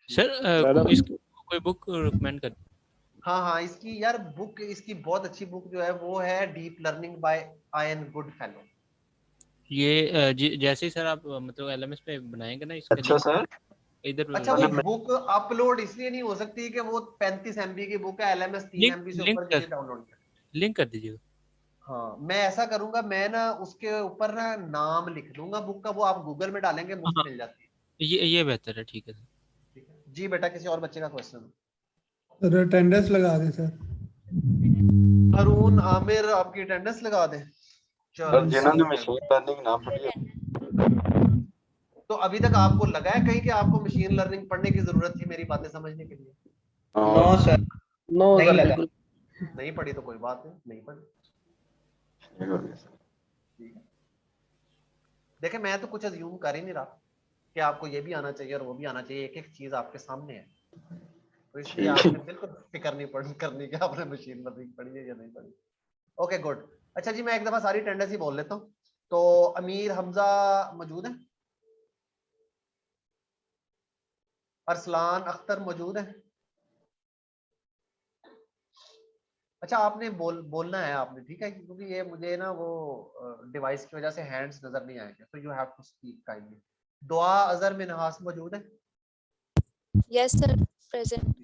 Speaker 4: Sir
Speaker 11: madam
Speaker 4: इसको कोई बुक रिकमेंड कर।
Speaker 1: हाँ हाँ, इसकी यार बुक, इसकी बहुत अच्छी बुक जो है वो है deep learning by ion Goodfellow.
Speaker 4: ये जैसे ही सर आप मतलब LMS पे बनाएंगे ना इसका
Speaker 7: अच्छा सर।
Speaker 4: इधर
Speaker 1: अच्छा, वो बुक अपलोड इसलिए नहीं हो सकती कि वो 35 MB की बुक है, LMS 3
Speaker 4: लिंक
Speaker 1: MB से
Speaker 4: लिंक
Speaker 1: ऊपर
Speaker 4: कर
Speaker 1: किसी डाउनलोड कर।
Speaker 4: लिंक कर दीजिएगा।
Speaker 1: हाँ, मैं ऐसा करूंगा, मैं ना उसके ऊपर ना नाम लिख दूंगा बुक का, वो आप गूगल में डालेंगे मुफ्त
Speaker 4: हाँ,
Speaker 1: मिल जाती है।
Speaker 4: ये बेहतर है। ठीक है सर।
Speaker 1: ठीक है जी बेटा, किसी और बच्चे का क्वेश्चन?
Speaker 13: सर अटेंडेंस लगा दें सर।
Speaker 1: अरुण आमिर आपकी अटेंडेंस लगा दें।
Speaker 7: सर जिन्होंने
Speaker 1: चलो
Speaker 7: मशीन लर्निंग ना पढ़ी है,
Speaker 1: तो अभी तक आपको लगा है कहीं कि आपको मशीन लर्निंग पढ़ने की जरूरत थी मेरी बातें समझने के लिए?
Speaker 8: नो सर,
Speaker 11: नो
Speaker 8: नहीं
Speaker 11: सर
Speaker 8: लगा।
Speaker 11: बिल्कुल।
Speaker 1: नहीं पढ़ी तो कोई बात नहीं पढ़ी।
Speaker 7: ठीक हो गया सर।
Speaker 1: ठीक है, देखे मैं तो कुछ अज्यूम कर ही नहीं रहा कि आपको ये भी आना चाहिए और वो भी आना चाहिए, एक एक चीज आपके सामने है, तो इसलिए
Speaker 7: ठीक।
Speaker 1: आपने बिल्कुल फिक्र नहीं पड़ी करनी कि आपने मशीन लर्निंग पढ़ी है या नहीं पढ़ी। Okay good. अच्छा जी, मैं एक दफा सारी अटेंडेंस ही बोल लेता हूँ। तो अमीर हमजा मौजूद है, अरसलान अख्तर मौजूद है। अच्छा, आपने बोलना है आपने, ठीक है, क्योंकि ये मुझे ना वो डिवाइस की वजह से हैंड्स नजर नहीं आएंगे, तो you have to speak kindly. Dua Azhar Minhas मौजूद है?
Speaker 5: Yes sir, present.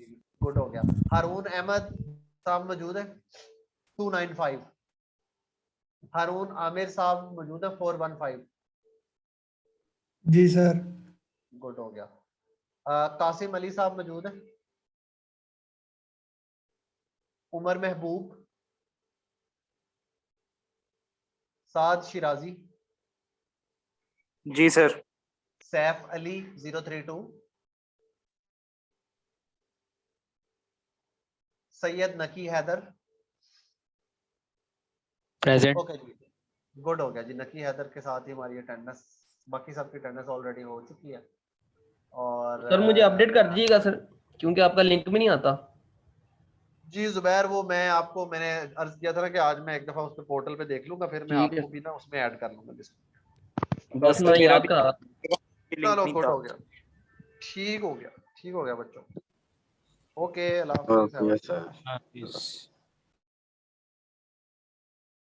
Speaker 1: गुड हो गया। हारून अहमद साहब मौजूद है 295। हारून आमिर साहब मौजूद है 415।
Speaker 13: जी सर।
Speaker 1: गुड हो गया। कासिम अली साहब मौजूद है? उमर महबूब, साद शिराजी,
Speaker 11: जी sir.
Speaker 1: Saif Ali 032, Syed Naqi Haider.
Speaker 4: Present.
Speaker 1: Okay जी, गुड हो गया जी। नकी हैदर के साथ ही हमारी अटेंडेंस, बाकी सबकी अटेंडेंस ऑलरेडी हो चुकी है। और
Speaker 3: सर मुझे अपडेट कर दीजिएगा सर, क्योंकि आपका लिंक भी नहीं आता।
Speaker 1: जी जुबैर, वो मैंने अर्ज किया था ना कि आज मैं एक दफा उस पे पोर्टल पे देख लूंगा, फिर मैं
Speaker 3: ठीक है।
Speaker 1: आपको भी ना उसमें ऐड कर लूंगा लिस्ट।
Speaker 3: बस मैं याद करा।
Speaker 1: चलो गुड हो गया, ठीक हो गया, ठीक हो गया बच्चों। ओके, अल्लाह हाफिज़।
Speaker 7: Okay sir.
Speaker 4: हाफिज।